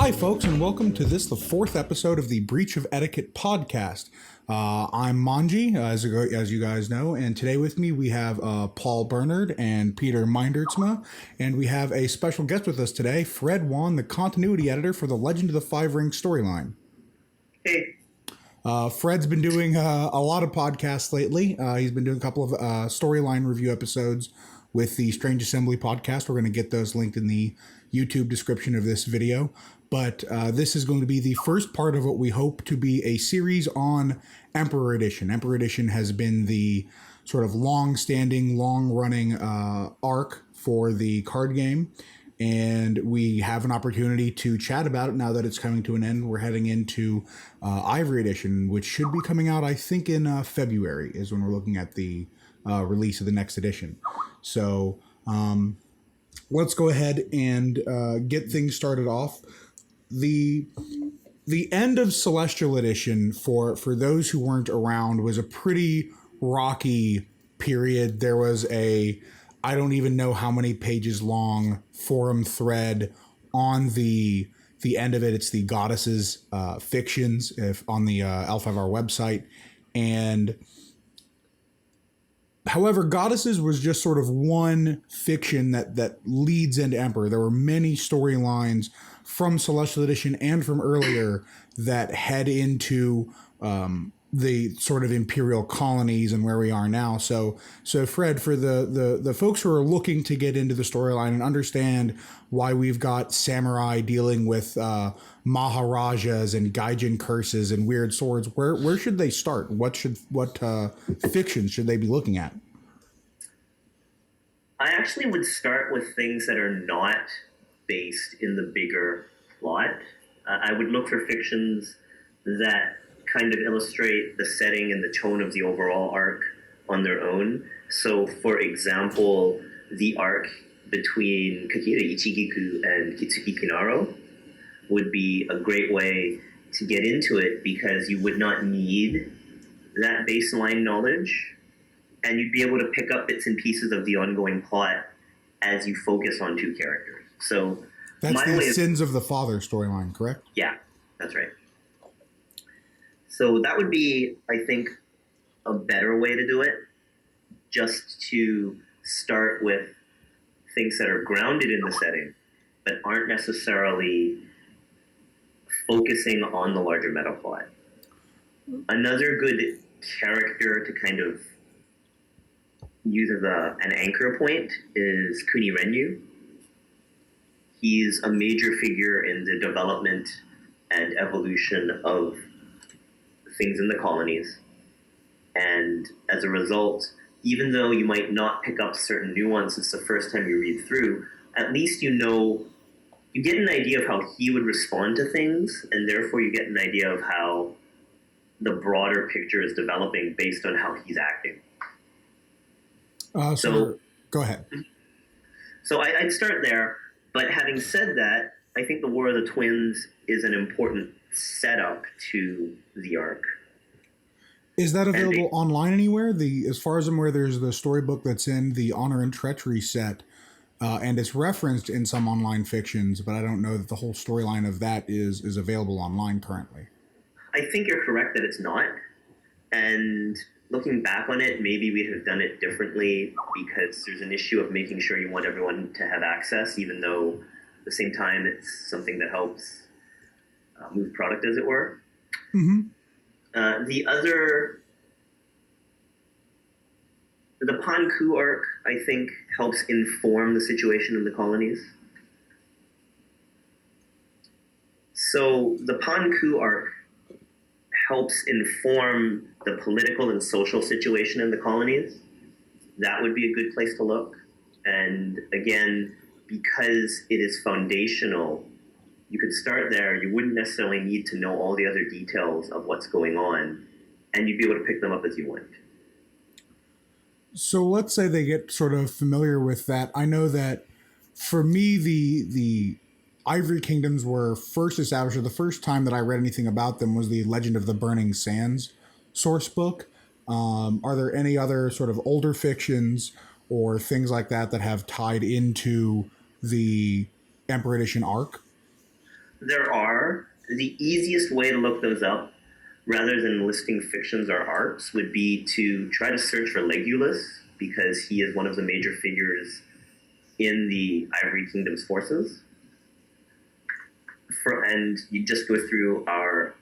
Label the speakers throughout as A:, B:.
A: Hi, folks, and welcome to the fourth episode of the Breach of Etiquette podcast. I'm Manji, as you guys know, and today with me we have Paul Bernard and Peter Mindertsma, and we have a special guest with us today, Fred Wan, the continuity editor for the Legend of the Five Ring storyline.
B: Hey.
A: Fred's been doing a lot of podcasts lately. He's been doing a couple of storyline review episodes with the Strange Assembly podcast. We're going to get those linked in the YouTube description of this video. But this is going to be the first part of what we hope to be a series on Emperor Edition. Emperor Edition has been the sort of long-standing, long-running arc for the card game. And we have an opportunity to chat about it now that it's coming to an end. We're heading into Ivory Edition, which should be coming out, I think, in February is when we're looking at the release of the next edition. So let's go ahead and get things started off. The end of Celestial Edition, for those who weren't around, was a pretty rocky period. There was I don't even know how many pages long forum thread on the end of it. It's the Goddesses fictions on the L5R website. And however, Goddesses was just sort of one fiction that leads into Emperor. There were many storylines from Celestial Edition and from earlier that head into the sort of imperial colonies and where we are now. So Fred, for the folks who are looking to get into the storyline and understand why we've got samurai dealing with maharajas and gaijin curses and weird swords, where should they start? What fictions should they be looking at?
B: I actually would start with things that are not based in the bigger plot. I would look for fictions that kind of illustrate the setting and the tone of the overall arc on their own. So, for example, the arc between Kakira Ichigiku and Kitsuki Kinaro would be a great way to get into it because you would not need that baseline knowledge, and you'd be able to pick up bits and pieces of the ongoing plot as you focus on two characters. So
A: that's the Sins of the Father storyline, correct?
B: Yeah, that's right. So that would be, I think, a better way to do it, just to start with things that are grounded in the setting, but aren't necessarily focusing on the larger meta plot. Another good character to kind of use as an anchor point is Kuni Renyu. He's a major figure in the development and evolution of things in the colonies. And as a result, even though you might not pick up certain nuances the first time you read through, at least you get an idea of how he would respond to things, and therefore you get an idea of how the broader picture is developing based on how he's acting.
A: So go ahead.
B: So I'd start there, but having said that, I think the War of the Twins is an important setup to the arc.
A: Is that available online anywhere? As far as I'm aware, there's the storybook that's in the Honor and Treachery set, and it's referenced in some online fictions, but I don't know that the whole storyline of that is available online currently.
B: I think you're correct that it's not, and looking back on it, maybe we'd have done it differently because there's an issue of making sure you want everyone to have access, even though at the same time it's something that helps move product, as it were.
A: Mm-hmm.
B: The Pan-Ku arc, I think, helps inform the situation in the colonies. So the Pan-Ku arc helps inform the political and social situation in the colonies. That would be a good place to look. And again, because it is foundational, you could start there. You wouldn't necessarily need to know all the other details of what's going on, and you'd be able to pick them up as you went.
A: So let's say they get sort of familiar with that. I know that for me, the Ivory Kingdoms were first established, or the first time that I read anything about them was the Legend of the Burning Sands source book. Are there any other sort of older fictions or things like that have tied into the Emperor Edition arc?
B: there are. The easiest way to look those up, rather than listing fictions or arcs, would be to try to search for Legolas, because he is one of the major figures in the Ivory Kingdom's forces. And you just go through our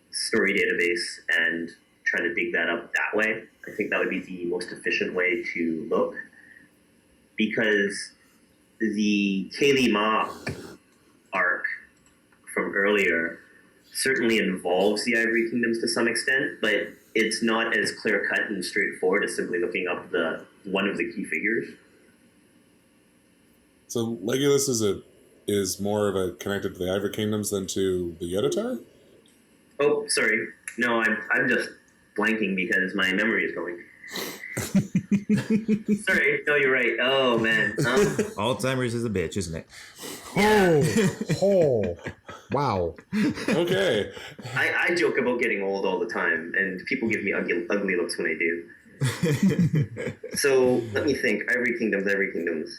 B: story database and try to dig that up that way. I think that would be the most efficient way to look, because the Kaylee Ma arc from earlier certainly involves the Ivory Kingdoms to some extent, but it's not as clear-cut and straightforward as simply looking up one of the key figures.
C: So Legolas is more of a connected to the Ivory Kingdoms than to the Yodotar?
B: Oh, sorry. No, I'm just blanking because my memory is going. Sorry. No, you're right. Oh, man.
D: Alzheimer's is a bitch, isn't it?
A: Oh, wow.
C: Okay.
B: I joke about getting old all the time, and people give me ugly looks when I do. So let me think. Ivory Kingdoms.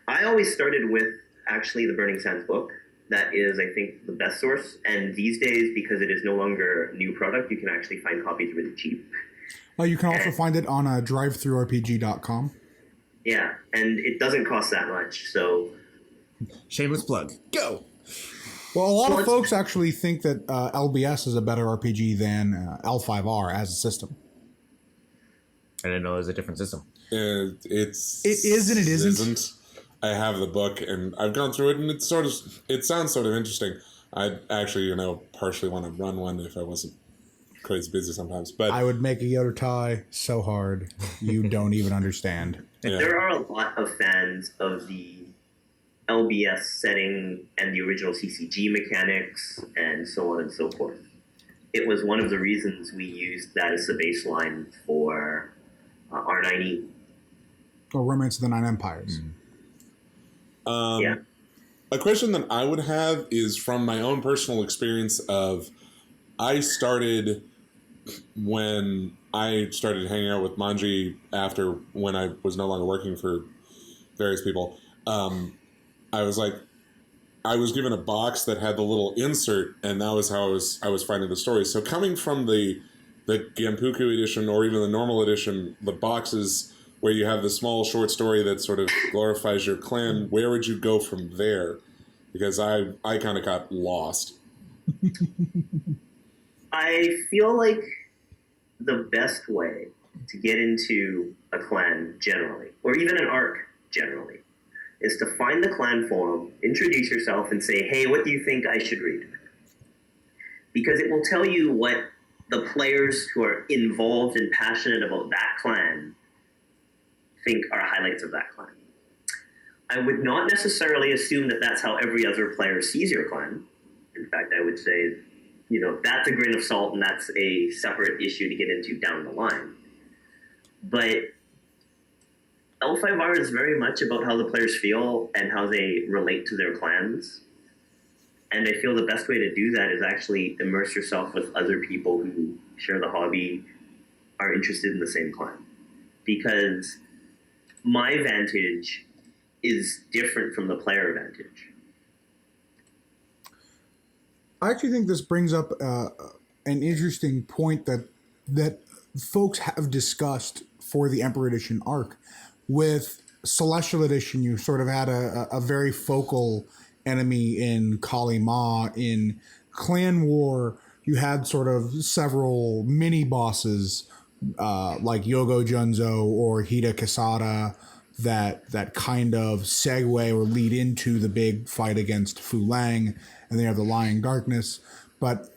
B: I always started with actually the Burning Sands book. That is, I think, the best source. And these days, because it is no longer a new product, you can actually find copies really cheap.
A: You can also find it on drivethroughrpg.com.
B: Yeah, and it doesn't cost that much, so...
D: Shameless plug. Go!
A: Well, a lot of folks actually think that LBS is a better RPG than L5R as a system.
D: I didn't know it was a different system.
A: It is and it isn't.
C: I have the book, and I've gone through it, and it sounds sort of interesting. I'd actually, partially want to run one if I wasn't crazy busy sometimes. But
A: I would make a Yoda tie so hard you don't even understand.
C: Yeah.
B: There are a lot of fans of the LBS setting and the original CCG mechanics and so on and so forth. It was one of the reasons we used that as the baseline for R9E.
A: Or Romance of the Nine Empires.
B: Yeah.
C: A question that I would have is from my own personal experience of I started when I started hanging out with Manji after when I was no longer working for various people. I was given a box that had the little insert, and that was how I was finding the story. So coming from the Gampuku edition or even the normal edition, the boxes where you have the small short story that sort of glorifies your clan, where would you go from there? Because I kind of got lost.
B: I feel like the best way to get into a clan generally, or even an arc generally, is to find the clan forum, introduce yourself, and say, hey, what do you think I should read? Because it will tell you what the players who are involved and passionate about that clan think are highlights of that clan. I would not necessarily assume that that's how every other player sees your clan. In fact, I would say, that's a grain of salt, and that's a separate issue to get into down the line. But L5R is very much about how the players feel and how they relate to their clans. And I feel the best way to do that is actually immerse yourself with other people who share the hobby, are interested in the same clan. Because my vantage is different from the player vantage.
A: I actually think this brings up an interesting point that folks have discussed for the Emperor Edition arc. With Celestial Edition, you sort of had a very focal enemy in Kali Ma. In Clan War, you had sort of several mini bosses like Yogo Junzo or Hida Kasada that kind of segue or lead into the big fight against Fu Lang, and they have the Lying Darkness. But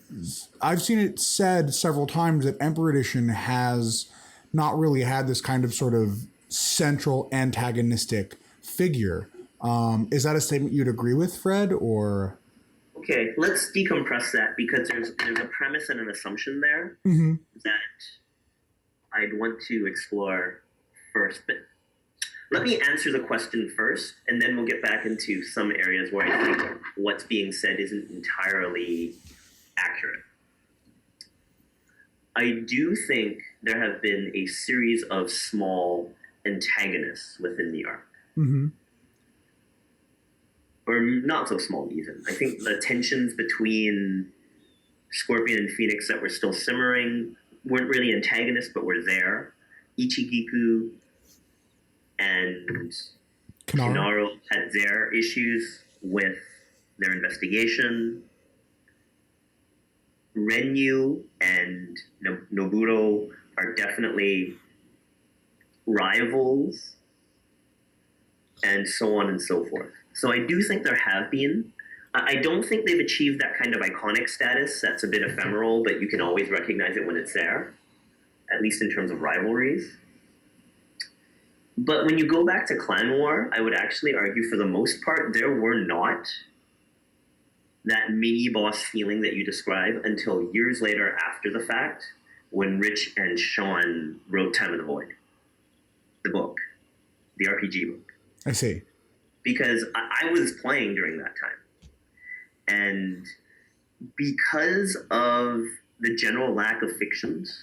A: I've seen it said several times that Emperor Edition has not really had this kind of sort of central antagonistic figure. Is that a statement you'd agree with, Fred, or?
B: Okay, let's decompress that, because there's a premise and an assumption there that I'd want to explore first. But let me answer the question first, and then we'll get back into some areas where I think what's being said isn't entirely accurate. I do think there have been a series of small antagonists within the arc. Or not so small even. I think the tensions between Scorpion and Phoenix that were still simmering weren't really antagonists, but were there. Ichigiku and Kinaro had their issues with their investigation. Renyu and Noburo are definitely rivals, and so on and so forth. So I do think there have been. I don't think they've achieved that kind of iconic status that's a bit ephemeral, but you can always recognize it when it's there, at least in terms of rivalries. But when you go back to Clan War, I would actually argue for the most part, there were not that mini-boss feeling that you describe until years later after the fact, when Rich and Sean wrote Time of the Void, the book, the RPG book.
A: I see.
B: Because I was playing during that time. And because of the general lack of fictions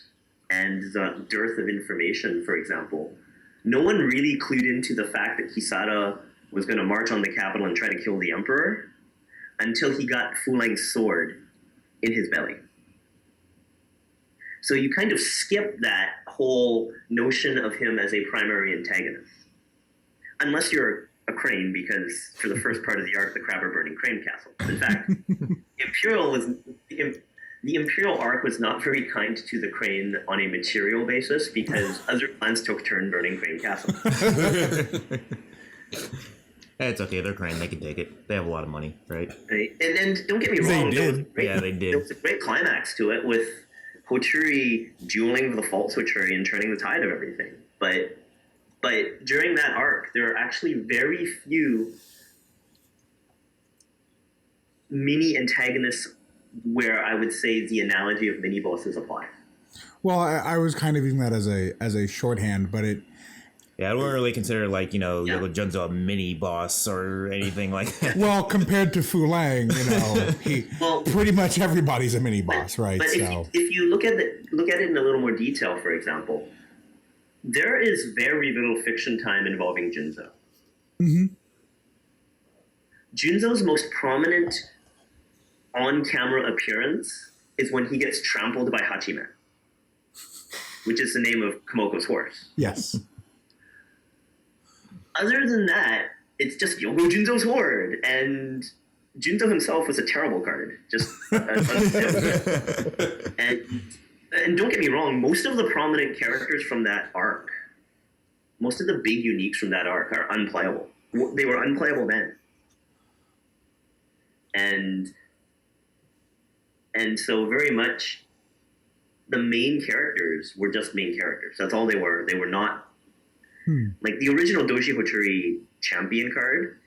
B: and the dearth of information, for example, no one really clued into the fact that Kisada was going to march on the capital and try to kill the emperor until he got Fu Lang's sword in his belly. So you kind of skip that whole notion of him as a primary antagonist. Unless you're a Crane, because for the first part of the arc, the crab are burning Crane Castle. In fact, the Imperial arc was not very kind to the Crane on a material basis, because other clans took turn burning Crane Castle.
D: It's okay, they're Crane, they can take it. They have a lot of money, right?
B: Right? And don't get me wrong,
A: They did.
D: They did.
B: There was a great climax to it with Hochuri dueling the false Hochuri and turning the tide of everything. But during that arc, there are actually very few mini antagonists where I would say the analogy of mini bosses applies.
A: Well, I was kind of using that as a shorthand, but it.
D: Yeah, I wouldn't really consider
B: Yeah.
D: Yogo Junzo a mini boss or anything like that.
A: Well, compared to Fu Lang, pretty much everybody's a mini boss, right?
B: But
A: So
B: if you look at it in a little more detail, for example, there is very little fiction time involving Junzo.
A: Mm-hmm.
B: Junzo's most prominent on-camera appearance is when he gets trampled by Hachiman, which is the name of Komoko's horse.
A: Yes.
B: Other than that, it's just Yogo Junzo's horde, and Junzo himself was a terrible card. And don't get me wrong, most of the prominent characters from that arc, most of the big uniques from that arc are unplayable. They were unplayable then. And so very much the main characters were just main characters. That's all they were. They were not like the original Doji Hochuri champion card.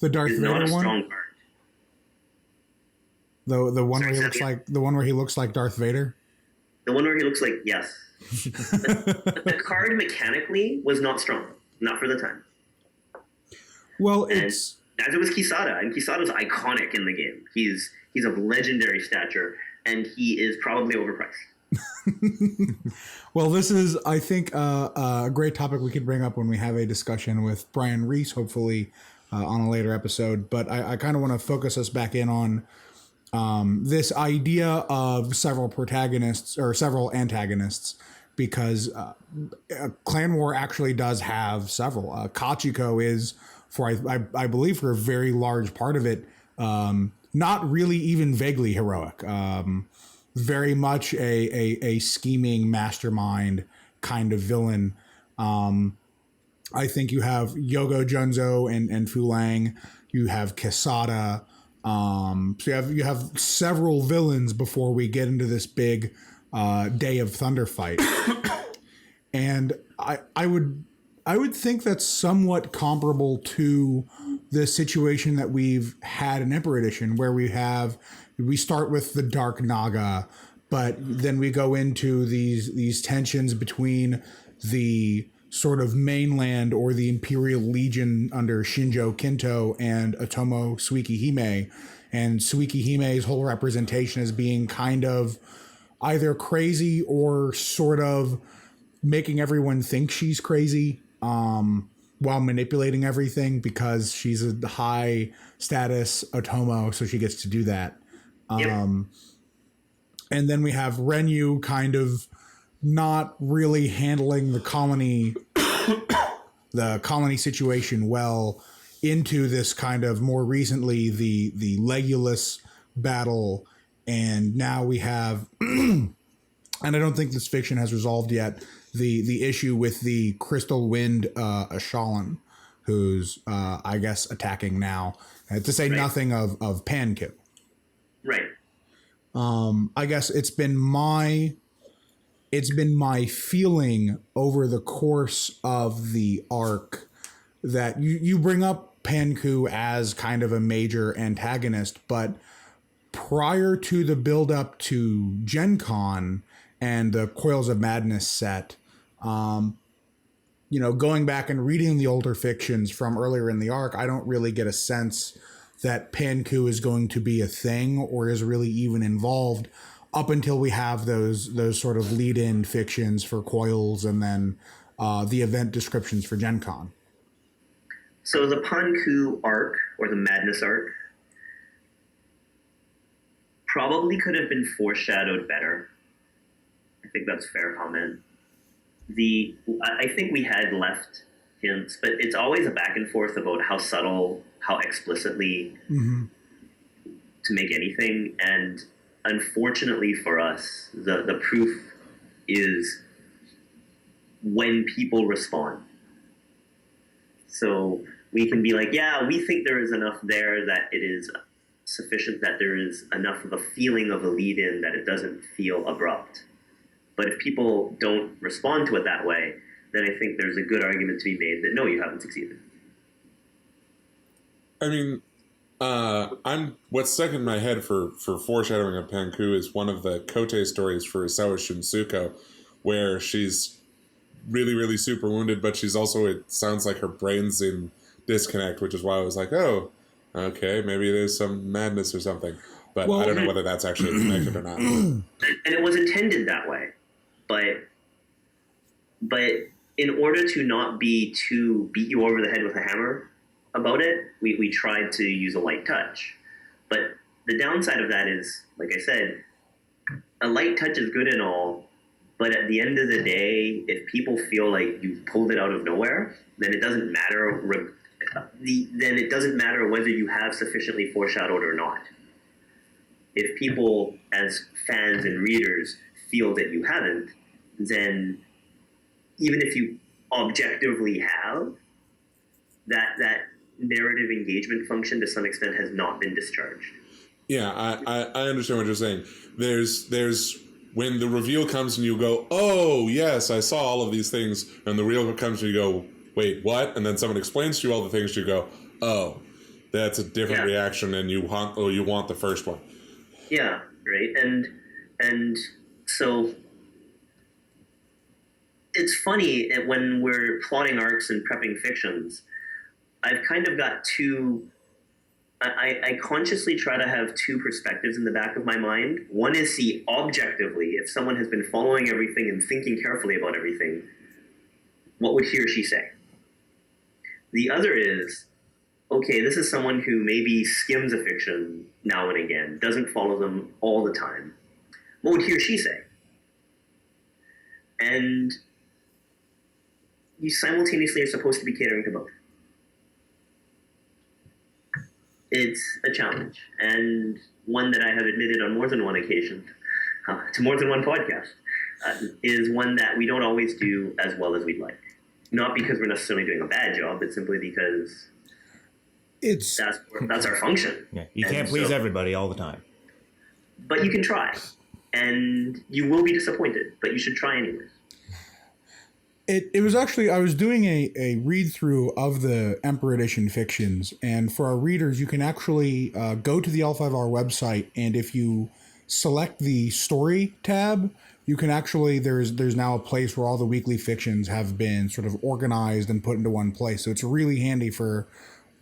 A: The Darth
B: is
A: Vader
B: not a
A: one.
B: strong card.
A: The one
B: Sorry,
A: where he looks like Darth Vader.
B: The one where he looks like, yes. The card mechanically was not strong. Not for the time.
A: Well,
B: And
A: it's
B: as it was Kisada, and Kisada's iconic in the game. He's of legendary stature, and he is probably overpriced.
A: well, this is, I think, a great topic we could bring up when we have a discussion with Brian Reese, hopefully on a later episode. But I kind of want to focus us back in on this idea of several protagonists or several antagonists, because Clan War actually does have several. Kachiko is, for I believe, for a very large part of it, not really even vaguely heroic. Very much a scheming mastermind kind of villain. I think you have Yogo Junzo and Fu Lang. You have Quesada. So you have several villains before we get into this big Day of Thunder fight. And I would think that's somewhat comparable to the situation that we've had in Emperor Edition, where we start with the Dark Naga, but then we go into these tensions between the sort of mainland or the Imperial Legion under Shinjo Kinto and Otomo Suikihime, and Suikihime's whole representation as being kind of either crazy or sort of making everyone think she's crazy. while manipulating everything because she's a high status Otomo, so she gets to do that.
B: Yep.
A: And then we have Renyu kind of not really handling the colony situation well into this kind of more recently the Legolas battle, and now we have and I don't think this fiction has resolved yet the issue with the Crystal Wind Ashalan, who's I guess attacking now, to say nothing of Panku.
B: Right.
A: I guess it's been my feeling over the course of the arc that you bring up Panku as kind of a major antagonist, but prior to the build up to Gen Con and the Coils of Madness set, going back and reading the older fictions from earlier in the arc, I don't really get a sense that Panku is going to be a thing or is really even involved up until we have those sort of lead-in fictions for Coils and then the event descriptions for Gen Con.
B: So the Panku arc, or the Madness arc, probably could have been foreshadowed better. I think that's a fair comment. I think we had left hints, but it's always a back and forth about how subtle, how explicitly to make anything. And unfortunately for us, the proof is when people respond. So we can be like, yeah, we think there is enough there that it is sufficient, that there is enough of a feeling of a lead-in that it doesn't feel abrupt. But if people don't respond to it that way, then I think there's a good argument to be made that no, you haven't succeeded.
C: I mean, what's stuck in my head for foreshadowing of Panku is one of the Kote stories for Isawa Shinsuko, where she's really, really super wounded, but she's also, it sounds like her brain's in disconnect, which is why I was like, oh, okay, maybe there's some madness or something. But I don't know whether that's actually connected or not.
B: And it was intended that way. But in order to not be too beat you over the head with a hammer about it, we tried to use a light touch. But the downside of that is, like I said, a light touch is good and all, but at the end of the day, if people feel like you pulled it out of nowhere, then it doesn't matter. Then it doesn't matter whether you have sufficiently foreshadowed or not. If people, as fans and readers, feel that you haven't, then even if you objectively have, that narrative engagement function to some extent has not been discharged.
C: Yeah, I understand what you're saying. There's when the reveal comes and you go, oh, yes, I saw all of these things, and the reveal comes and you go, wait, what? And then someone explains to you all the things, you go, oh, that's a different reaction, and you want the first one.
B: Yeah, right. And so it's funny when we're plotting arcs and prepping fictions, I've kind of got I consciously try to have two perspectives in the back of my mind. One is see objectively, if someone has been following everything and thinking carefully about everything, what would he or she say? The other is, okay, this is someone who maybe skims a fiction now and again, doesn't follow them all the time. What would he or she say? And you simultaneously are supposed to be catering to both. It's a challenge, and one that I have admitted on more than one occasion, to more than one podcast, is one that we don't always do as well as we'd like. Not because we're necessarily doing a bad job, but simply because that's our function.
D: Yeah, you can't please everybody all the time.
B: But you can try, and you will be disappointed, but you should try anyways.
A: It was actually, I was doing a read through of the Emperor Edition fictions, and for our readers, you can actually go to the L5R website, and if you select the story tab, you can actually, there's now a place where all the weekly fictions have been sort of organized and put into one place. So it's really handy for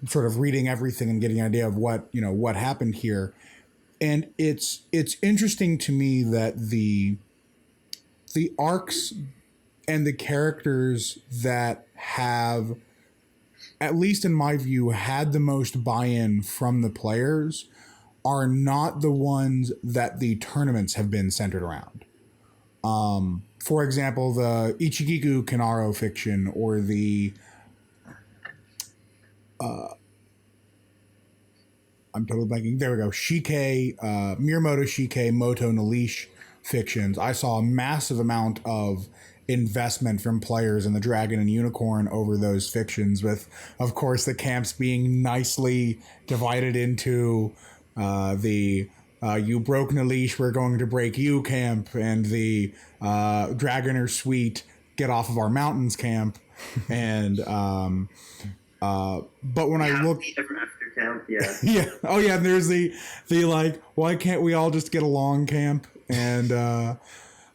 A: sort of reading everything and getting an idea of what happened here. And it's interesting to me that the arcs and the characters that have at least in my view, had the most buy-in from the players are not the ones that the tournaments have been centered around. For example, the Ichigiku Kanaro fiction or the I'm totally blanking. There we go. Shike, Miyamoto Shike, Moto Nalish fictions. I saw a massive amount of investment from players in the Dragon and Unicorn over those fictions, with, of course, the camps being nicely divided into the you broke Nalish, we're going to break you camp, and the Dragoner Sweet, get off of our mountains camp. And but when I look,
B: ever after camp, yeah,
A: yeah, oh yeah, and there's the like, why can't we all just get along camp? And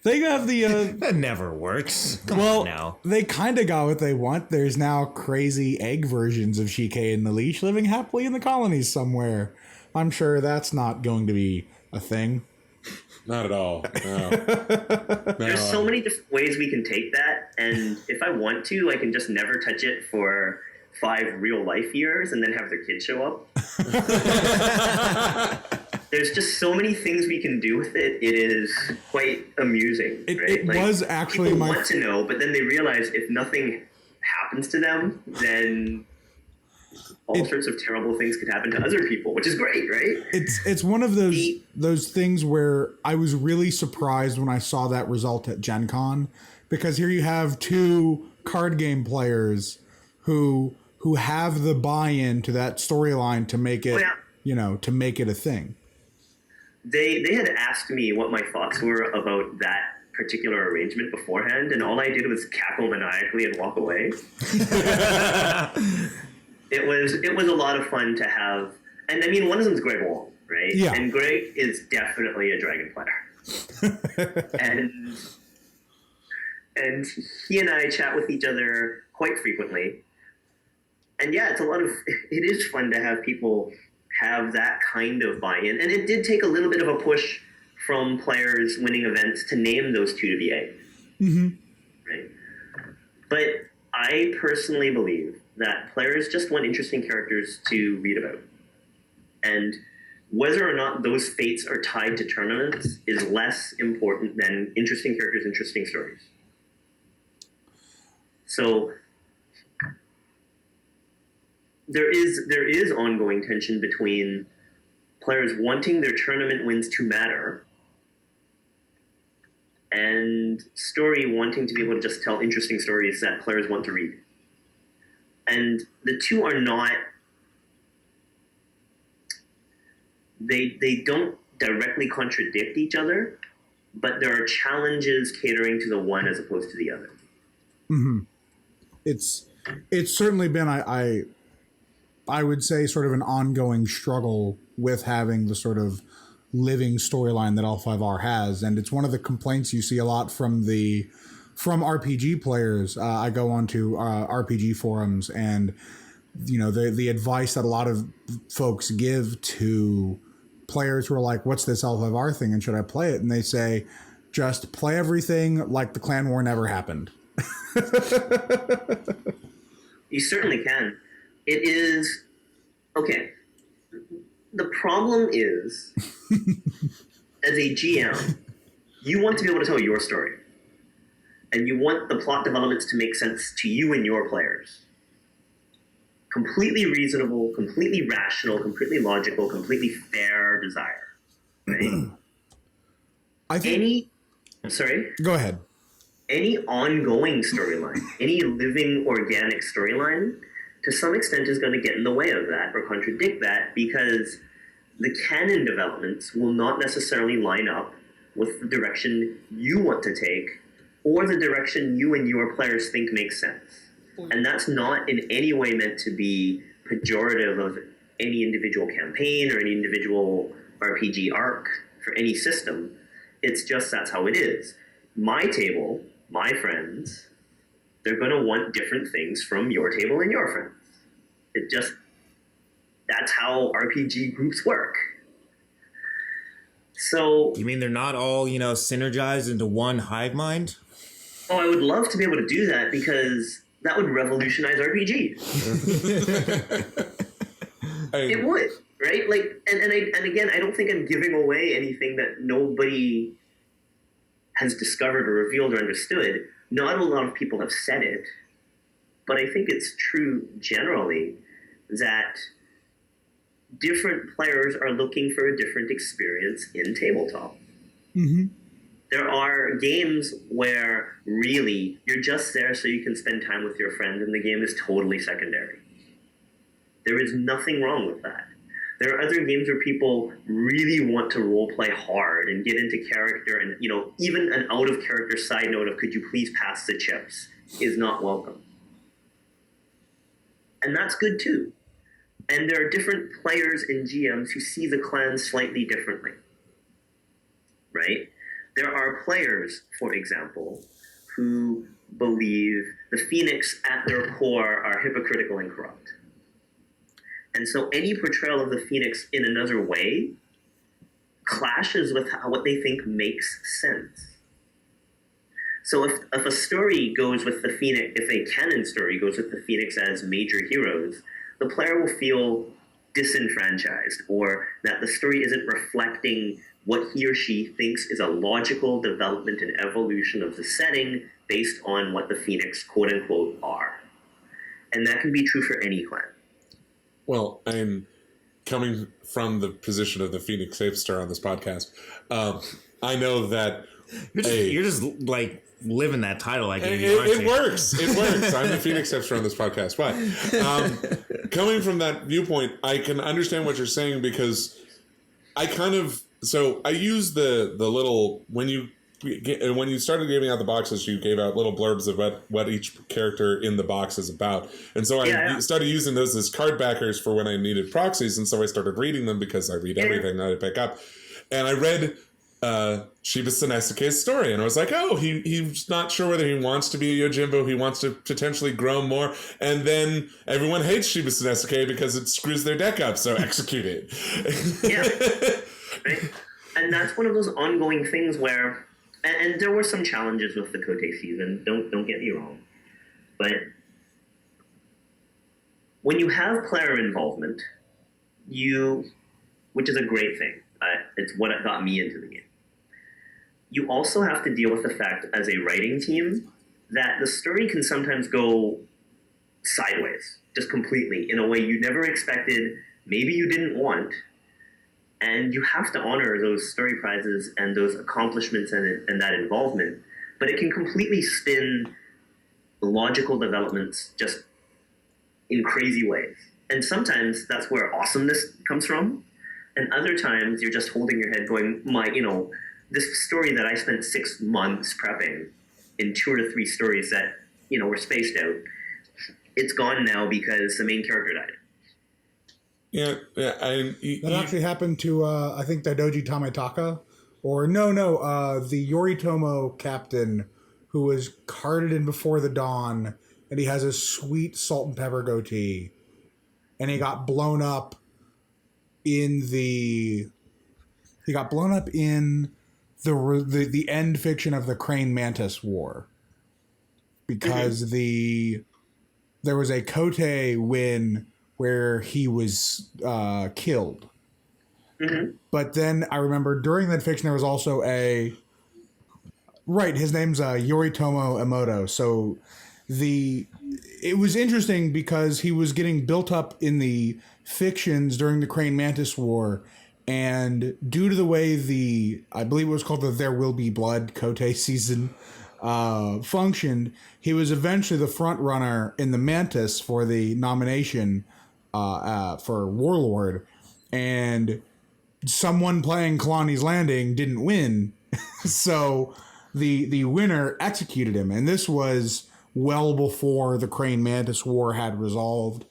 A: they have the
D: That never works. Come
A: well,
D: on now.
A: they kind of got what they want. There's now crazy egg versions of Shike and Nalish living happily in the colonies somewhere. I'm sure that's not going to be a thing.
C: Not at all. No.
B: There's so many different ways we can take that, and if I want to, I can just never touch it for 5 real life years and then have their kids show up. There's just so many things we can do with it. It is quite amusing.
A: It was actually
B: people want to know, but then they realize if nothing happens to them, then all sorts of terrible things could happen to other people, which is great, right?
A: It's one of those things where I was really surprised when I saw that result at Gen Con, because here you have 2 card game players who have the buy-in to that storyline to make it, to make it a thing.
B: They had asked me what my thoughts were about that particular arrangement beforehand, and all I did was cackle maniacally and walk away. It was a lot of fun to have, and I mean, one of them is Fred Wan, right?
A: Yeah.
B: And Greg is definitely a dragon player, and he and I chat with each other quite frequently. And yeah, it is fun to have people have that kind of buy-in. And it did take a little bit of a push from players winning events to name those 2 to be A.
A: Mm-hmm.
B: Right? But I personally believe that players just want interesting characters to read about. And whether or not those fates are tied to tournaments is less important than interesting characters, interesting stories. So there is ongoing tension between players wanting their tournament wins to matter and story wanting to be able to just tell interesting stories that players want to read. And the 2 are not, they don't directly contradict each other, but there are challenges catering to the one as opposed to the other.
A: Mm-hmm. It's certainly been, I would say, sort of an ongoing struggle with having the sort of living storyline that L5R has, and it's one of the complaints you see a lot from RPG players. I go onto RPG forums, and the advice that a lot of folks give to players who are like, "What's this L5R thing, and should I play it?" And they say, "Just play everything like the clan war never happened."
B: You certainly can. It is okay. The problem is, as a GM, you want to be able to tell your story. And you want the plot developments to make sense to you and your players. Completely reasonable, completely rational, completely logical, completely fair desire. Right?
A: Go ahead.
B: Any ongoing storyline, any living organic storyline, to some extent is going to get in the way of that or contradict that, because the canon developments will not necessarily line up with the direction you want to take or the direction you and your players think makes sense. And that's not in any way meant to be pejorative of any individual campaign or any individual RPG arc for any system. It's just that's how it is. My table, my friends, they're going to want different things from your table and your friends. That's how RPG groups work. So...
D: You mean they're not all, synergized into one hive mind?
B: Oh, I would love to be able to do that, because that would revolutionize RPG. It would, right? Like, and again, I don't think I'm giving away anything that nobody has discovered or revealed or understood. Not a lot of people have said it, but I think it's true generally that different players are looking for a different experience in tabletop.
A: Mm-hmm.
B: There are games where really you're just there so you can spend time with your friend and the game is totally secondary. There is nothing wrong with that. There are other games where people really want to role play hard and get into character, and even an out of character side note of "could you please pass the chips" is not welcome. And that's good too. And there are different players and GMs who see the clan slightly differently. Right? There are players, for example, who believe the Phoenix at their core are hypocritical and corrupt. And so any portrayal of the Phoenix in another way clashes with what they think makes sense. So if a story goes with the Phoenix, if a canon story goes with the Phoenix as major heroes, the player will feel disenfranchised, or that the story isn't reflecting what he or she thinks is a logical development and evolution of the setting based on what the Phoenix, quote unquote, are. And that can be true for any clan.
C: Well, I'm coming from the position of the Phoenix Apester on this podcast. I know that
D: you're just like living that title. Like
C: it works. It works. I'm the Phoenix Apester on this podcast. But coming from that viewpoint, I can understand what you're saying, because I use the little when you started giving out the boxes, you gave out little blurbs of what each character in the box is about. And so I started using those as card backers for when I needed proxies. And so I started reading them, because I read everything that I pick up. And I read Shiba Senesuke's story. And I was like, oh, he's not sure whether he wants to be a Yojimbo. He wants to potentially grow more. And then everyone hates Shiba Senesuke because it screws their deck up. So execute it.
B: Yeah. Right? And that's one of those ongoing things where... And there were some challenges with the Kote season, don't get me wrong. But when you have player involvement, which is a great thing, it's what got me into the game. You also have to deal with the fact, as a writing team, that the story can sometimes go sideways, just completely, in a way you never expected, maybe you didn't want. And you have to honor those story prizes and those accomplishments and that involvement. But it can completely spin logical developments just in crazy ways. And sometimes that's where awesomeness comes from. And other times you're just holding your head going, this story that I spent 6 months prepping in 2 or 3 stories that, were spaced out, it's gone now because the main character died.
C: Yeah.
A: That actually happened to I think Daidoji Tametaka, or the Yoritomo captain, who was carted in before the dawn, and he has a sweet salt and pepper goatee, and he got blown up in the end fiction of the Crane Mantis War, because there was a Kote win where he was killed.
B: Mm-hmm.
A: But then I remember during that fiction there was also his name's Yoritomo Emoto. So it was interesting because he was getting built up in the fictions during the Crane Mantis War, and due to the way I believe it was called the There Will Be Blood Kote season functioned, he was eventually the front runner in the Mantis for the nomination for Warlord, and someone playing Kalani's Landing didn't win, so the winner executed him, and this was well before the Crane Mantis War had resolved,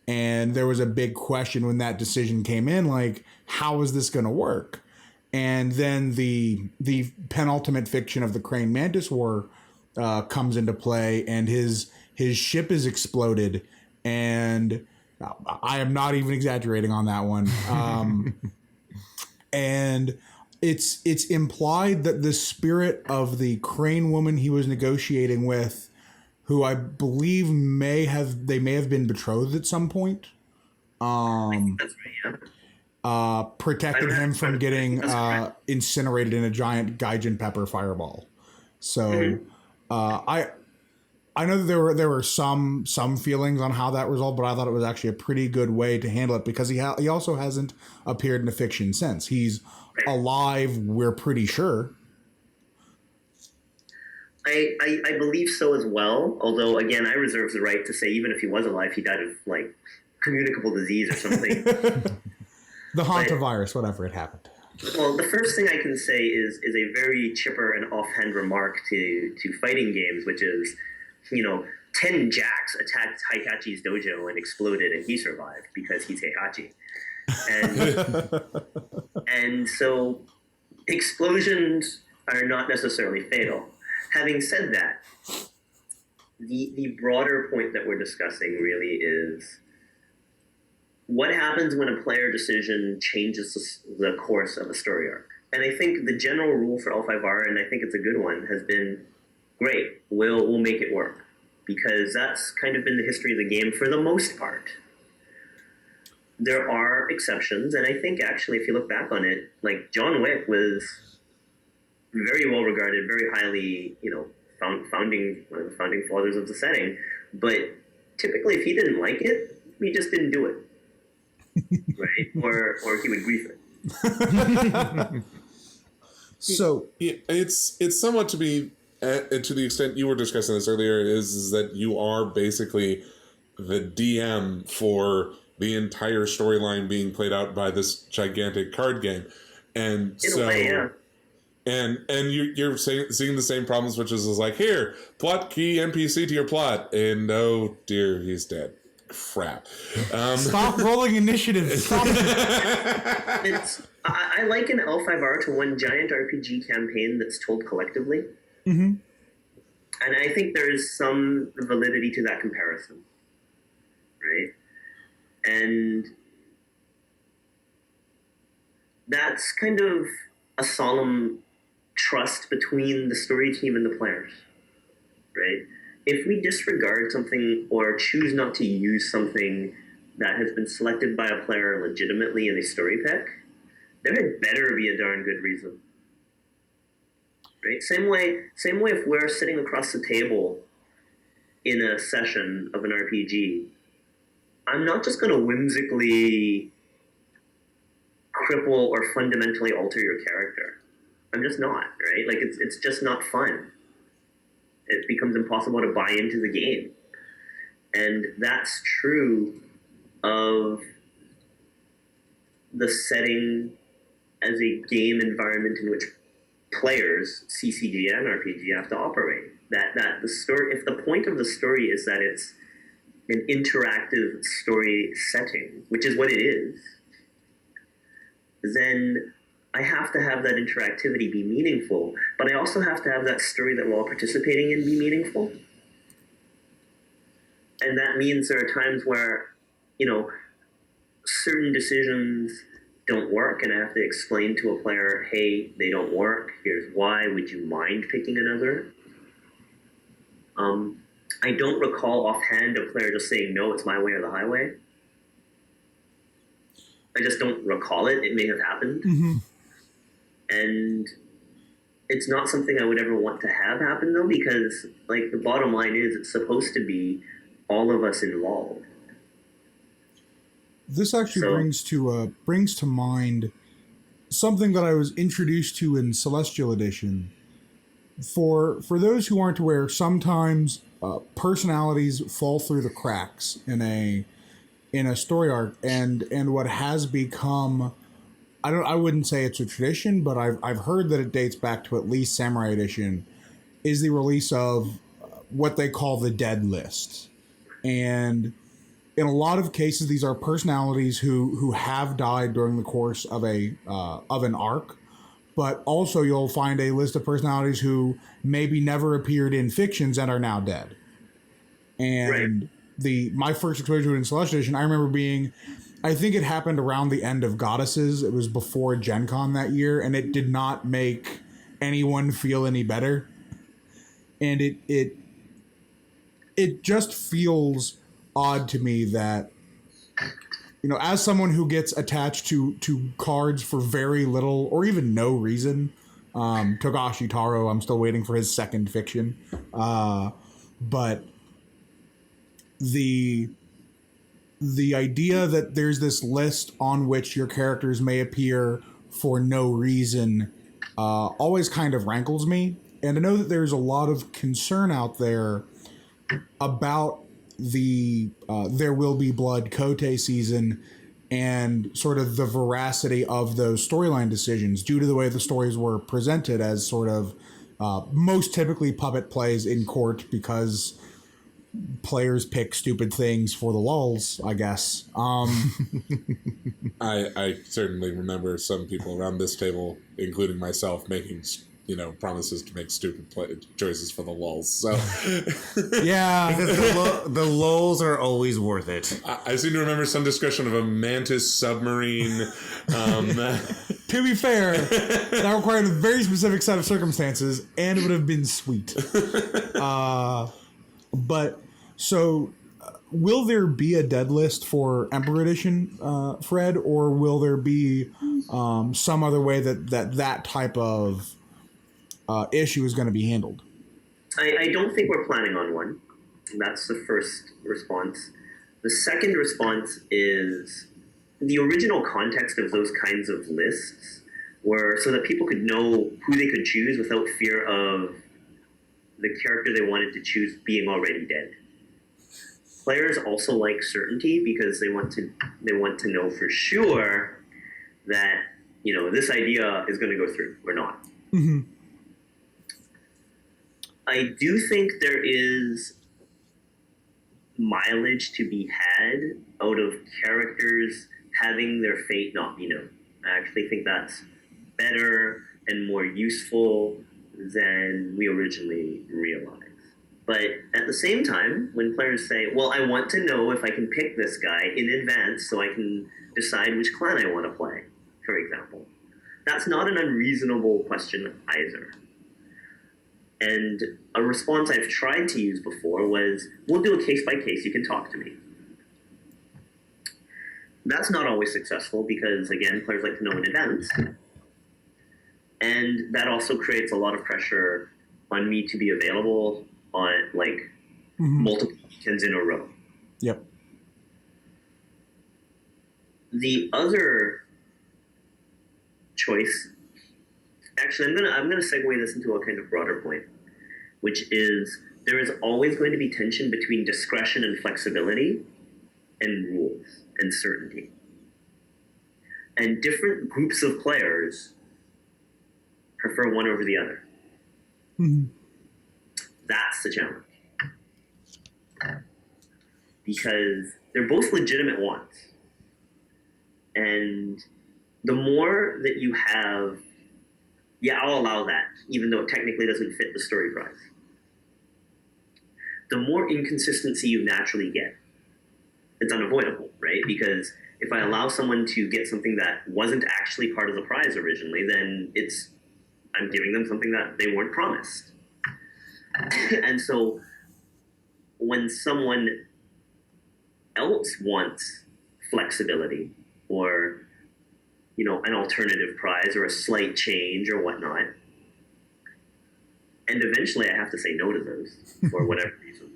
A: and there was a big question when that decision came in, like, how is this going to work? And then the penultimate fiction of the Crane Mantis War comes into play, and his ship is exploded, and I am not even exaggerating on that one. And it's implied that the spirit of the Crane woman he was negotiating with, who I believe may have been betrothed at some point.
B: That's right, yeah.
A: Protected him from getting incinerated in a giant gaijin pepper fireball. So I know that there were some feelings on how that resolved, but I thought it was actually a pretty good way to handle it because he also hasn't appeared in a fiction since. He's alive, we're pretty sure.
B: I believe so as well. Although again, I reserve the right to say even if he was alive, he died of like communicable disease or something.
A: The hantavirus, whatever it happened.
B: Well, the first thing I can say is a very chipper and offhand remark to fighting games, which is, 10 jacks attacked Heikachi's dojo and exploded, and he survived because he's Heihachi. And so explosions are not necessarily fatal. Having said that, the broader point that we're discussing really is what happens when a player decision changes the course of a story arc. And I think the general rule for L5R, and I think it's a good one, has been great. We'll make it work. Because that's kind of been the history of the game for the most part. There are exceptions, and I think actually if you look back on it, like John Wick was very well regarded, very highly, founding fathers of the setting. But typically if he didn't like it, he just didn't do it. Right? Or he would grief it.
C: So it's somewhat to be to the extent you were discussing this earlier is that you are basically the DM for the entire storyline being played out by this gigantic card game, and
B: in a way, yeah.
C: And you're seeing the same problems, which is like, here, plot key NPC to your plot, and oh dear, he's dead. Crap.
A: Stop rolling initiative. Stop.
B: I liken L5R to one giant RPG campaign that's told collectively.
A: Mm-hmm.
B: And I think there's some validity to that comparison. Right? And that's kind of a solemn trust between the story team and the players. Right? If we disregard something or choose not to use something that has been selected by a player legitimately in a story pick, there had better be a darn good reason. Right? Same way if we're sitting across the table in a session of an RPG, I'm not just going to whimsically cripple or fundamentally alter your character. I'm just not, right? Like it's just not fun. It becomes impossible to buy into the game. And that's true of the setting as a game environment in which players, CCG and RPG, have to operate. That the story, if the point of the story is that it's an interactive story setting, which is what it is, then I have to have that interactivity be meaningful, but I also have to have that story that we're all participating in be meaningful. And that means there are times where, certain decisions don't work, and I have to explain to a player, hey, they don't work, here's why, would you mind picking another? I don't recall offhand a player just saying, no, it's my way or the highway. I just don't recall it. It may have happened.
A: Mm-hmm.
B: And it's not something I would ever want to have happen, though, because, the bottom line is it's supposed to be all of us involved.
A: This actually brings to mind something that I was introduced to in Celestial Edition. For those who aren't aware, sometimes personalities fall through the cracks in a story arc, and what has become, I wouldn't say it's a tradition, but I've heard that it dates back to at least Samurai Edition, is the release of what they call the dead list. And in a lot of cases, these are personalities who have died during the course of an arc, but also you'll find a list of personalities who maybe never appeared in fictions and are now dead. And my first exposure to it in Celestial Edition, I remember I think it happened around the end of Goddesses. It was before Gen Con that year, and it did not make anyone feel any better. And it just feels odd to me that, as someone who gets attached to cards for very little or even no reason, Togashi Taro, I'm still waiting for his second fiction, but the idea that there's this list on which your characters may appear for no reason always kind of rankles me. And I know that there's a lot of concern out there about the There Will Be Blood Kote season and sort of the veracity of those storyline decisions due to the way the stories were presented as sort of most typically puppet plays in court because players pick stupid things for the lulls, I guess.
C: I certainly remember some people around this table, including myself, making promises to make stupid choices for the lulls. So
A: Yeah.
D: Because the lulls are always worth it.
C: I seem to remember some discussion of a mantis submarine.
A: To be fair, that required a very specific set of circumstances, and it would have been sweet. But so, will there be a dead list for Emperor Edition, Fred, or will there be some other way that type of issue is going to be handled?
B: I don't think we're planning on one. That's the first response. The second response is the original context of those kinds of lists were so that people could know who they could choose without fear of the character they wanted to choose being already dead. Players also like certainty because they want to know for sure that this idea is going to go through or not.
A: Mm-hmm.
B: I do think there is mileage to be had out of characters having their fate not be known. I actually think that's better and more useful than we originally realized. But at the same time, when players say, well, I want to know if I can pick this guy in advance so I can decide which clan I want to play, for example, that's not an unreasonable question either. And a response I've tried to use before was, we'll do a case by case, you can talk to me. That's not always successful because, again, players like to know in advance. And that also creates a lot of pressure on me to be available on, multiple weekends in a row.
A: Yep.
B: The other choice, actually, I'm gonna segue this into a kind of broader point, which is there is always going to be tension between discretion and flexibility and rules and certainty. And different groups of players prefer one over the other.
A: Mm-hmm.
B: That's the challenge. Because they're both legitimate wants. And the more that you have, I'll allow that, even though it technically doesn't fit the story prize. The more inconsistency you naturally get. It's unavoidable, right? Because if I allow someone to get something that wasn't actually part of the prize originally, then I'm giving them something that they weren't promised. And so when someone else wants flexibility or, an alternative prize or a slight change or whatnot, and eventually I have to say no to those for whatever reason,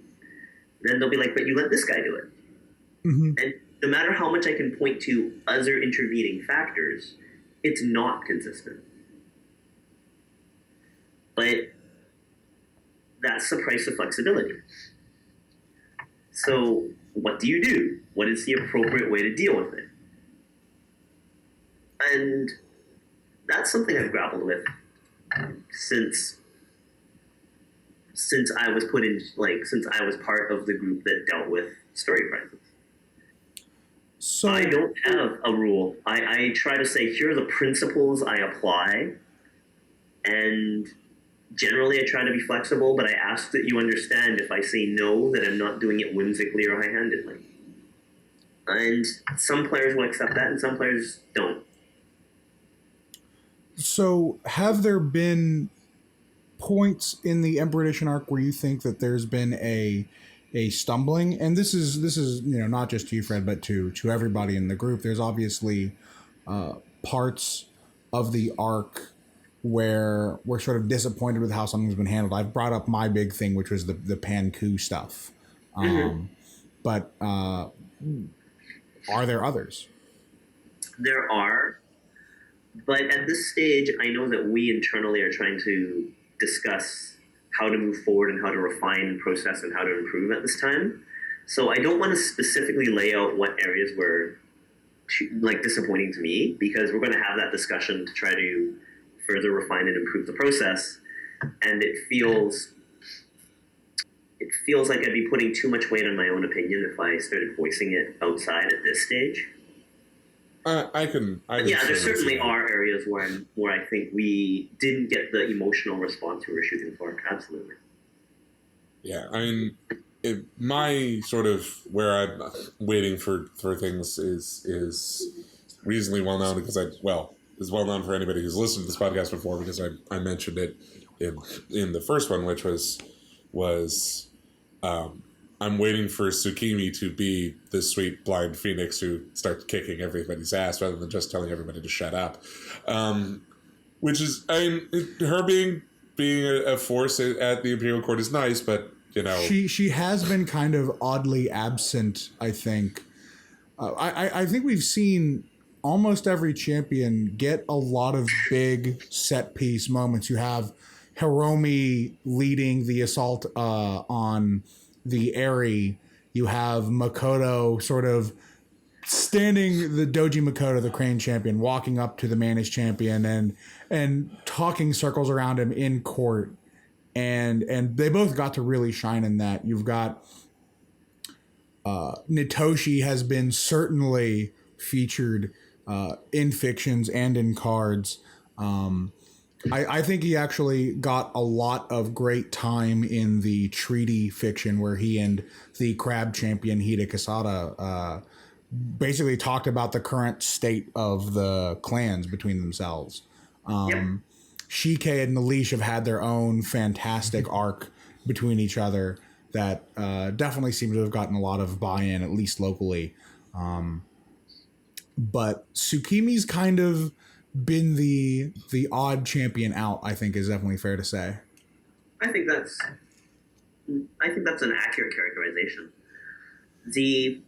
B: then they'll be like, but you let this guy do it.
A: Mm-hmm.
B: And no matter how much I can point to other intervening factors, it's not consistent. But that's the price of flexibility. So what do you do? What is the appropriate way to deal with it? And that's something I've grappled with since I was since I was part of the group that dealt with story prizes.
A: So
B: I don't have a rule. I try to say, here are the principles I apply, and generally I try to be flexible, but I ask that you understand if I say no, that I'm not doing it whimsically or high-handedly. And some players will accept that, and some players don't.
A: So, have there been points in the Emperor Edition arc where you think that there's been a a stumbling, and this is not just to you, Fred, but to everybody in the group. There's obviously parts of the arc where we're sort of disappointed with how something's been handled. I've brought up my big thing, which was the Panku stuff. But are there others?
B: There are, but at this stage, I know that we internally are trying to discuss how to move forward and how to refine the process and how to improve at this time. So I don't want to specifically lay out what areas were disappointing to me, because we're going to have that discussion to try to further refine and improve the process. And it feels like I'd be putting too much weight on my own opinion if I started voicing it outside at this stage.
C: I can
B: yeah, there certainly are areas where I think we didn't get the emotional response we were shooting for. Absolutely.
C: Yeah, I mean, my sort of where I'm waiting for things is reasonably well known, because is well known for anybody who's listened to this podcast before, because I mentioned it in the first one, which was I'm waiting for Tsukimi to be the sweet blind phoenix who starts kicking everybody's ass rather than just telling everybody to shut up. Which is, I mean, her being a force at the Imperial Court is nice, but
A: she has been kind of oddly absent. I think. I think we've seen almost every champion get a lot of big set piece moments. You have Hiromi leading the assault on the Eri. You have Makoto sort of standing, the Doji Makoto, the Crane champion, walking up to the Manish champion and talking circles around him in court. And they both got to really shine in that. You've got Nitoshi has been certainly featured in fictions and in cards. I think he actually got a lot of great time in the treaty fiction where he and the crab champion Hida Kasada basically talked about the current state of the clans between themselves. Shike and Nalish have had their own fantastic arc between each other that definitely seem to have gotten a lot of buy-in, at least locally. But Tsukimi's kind of been the odd champion out, I think is definitely fair to say.
B: I think that's an accurate characterization. The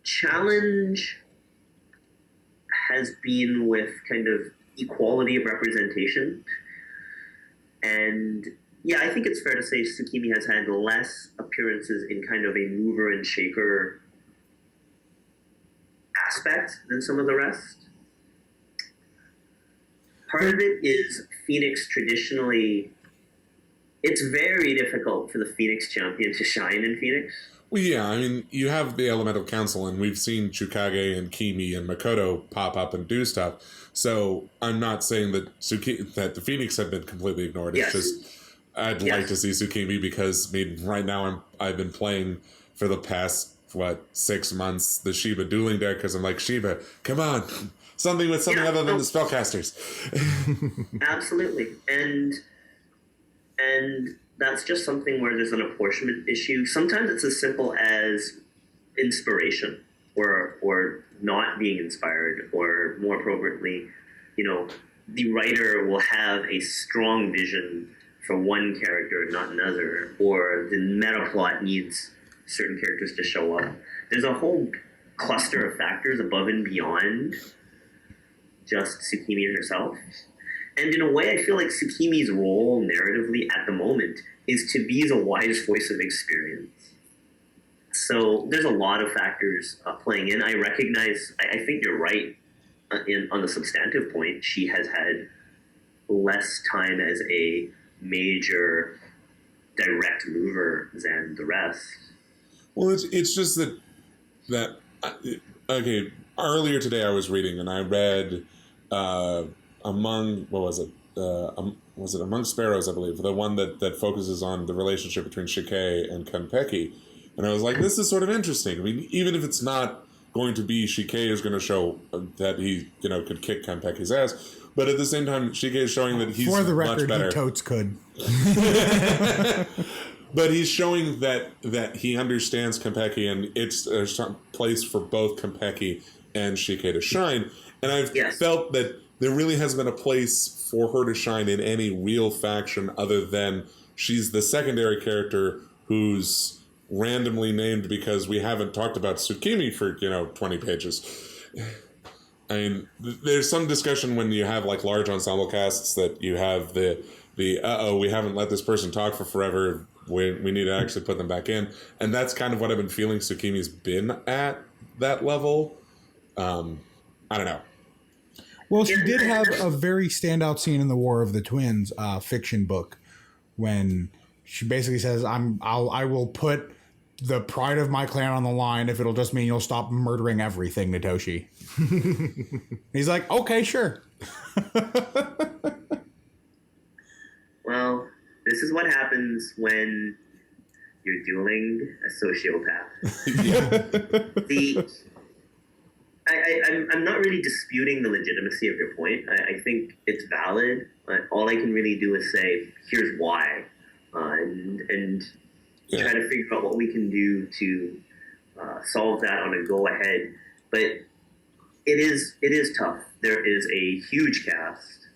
B: challenge has been with kind of equality of representation. And yeah, I think it's fair to say Tsukimi has had less appearances in kind of a mover and shaker aspect than some of the rest. Part of it is Phoenix traditionally, it's very difficult for the Phoenix champion to shine in Phoenix.
C: Well, yeah, I mean, you have the Elemental Council, and we've seen Chukage and Kimi and Makoto pop up and do stuff. So I'm not saying that that the Phoenix have been completely ignored. It's just I'd like to see Tsukimi, because I mean, right now I've been playing for the past 6 months the Shiba dueling deck, because I'm like, Shiba, come on. Something other than the spellcasters.
B: Absolutely. And that's just something where there's an apportionment issue. Sometimes it's as simple as inspiration or not being inspired, or more appropriately, the writer will have a strong vision for one character, not another, or the meta plot needs certain characters to show up. There's a whole cluster of factors above and beyond just Tsukimi herself. And in a way, I feel like Tsukimi's role narratively at the moment is to be the wise voice of experience. So there's a lot of factors playing in. I think you're right on the substantive point. She has had less time as a major direct mover than the rest.
C: Well, it's just that okay, earlier today I was reading, and I read Among Sparrows, I believe, the one that focuses on the relationship between Shike and Kanpeki. And I was like, this is sort of interesting. I mean, even if it's not going to be Shike is going to show that he, could kick Kanpeki's ass, but at the same time, Shike is showing that he's
A: for the record,
C: much better.
A: he totes could.
C: But he's showing that he understands Konpeki, and it's a place for both Konpeki and Shike to shine. And I've felt that there really hasn't been a place for her to shine in any real faction other than she's the secondary character who's randomly named because we haven't talked about Tsukimi for 20 pages. I mean, there's some discussion when you have like large ensemble casts that you have the we haven't let this person talk for forever. We need to actually put them back in, and that's kind of what I've been feeling. Tsukimi's been at that level. I don't know.
A: Well, she did have a very standout scene in the War of the Twins fiction book when she basically says, I will put the pride of my clan on the line if it'll just mean you'll stop murdering everything, Natoshi." He's like, okay, sure.
B: Well, this is what happens when you're dueling a sociopath. I'm not really disputing the legitimacy of your point. I think it's valid, but all I can really do is say, here's why, and try to figure out what we can do to solve that on a go-ahead. But it is tough. There is a huge cast,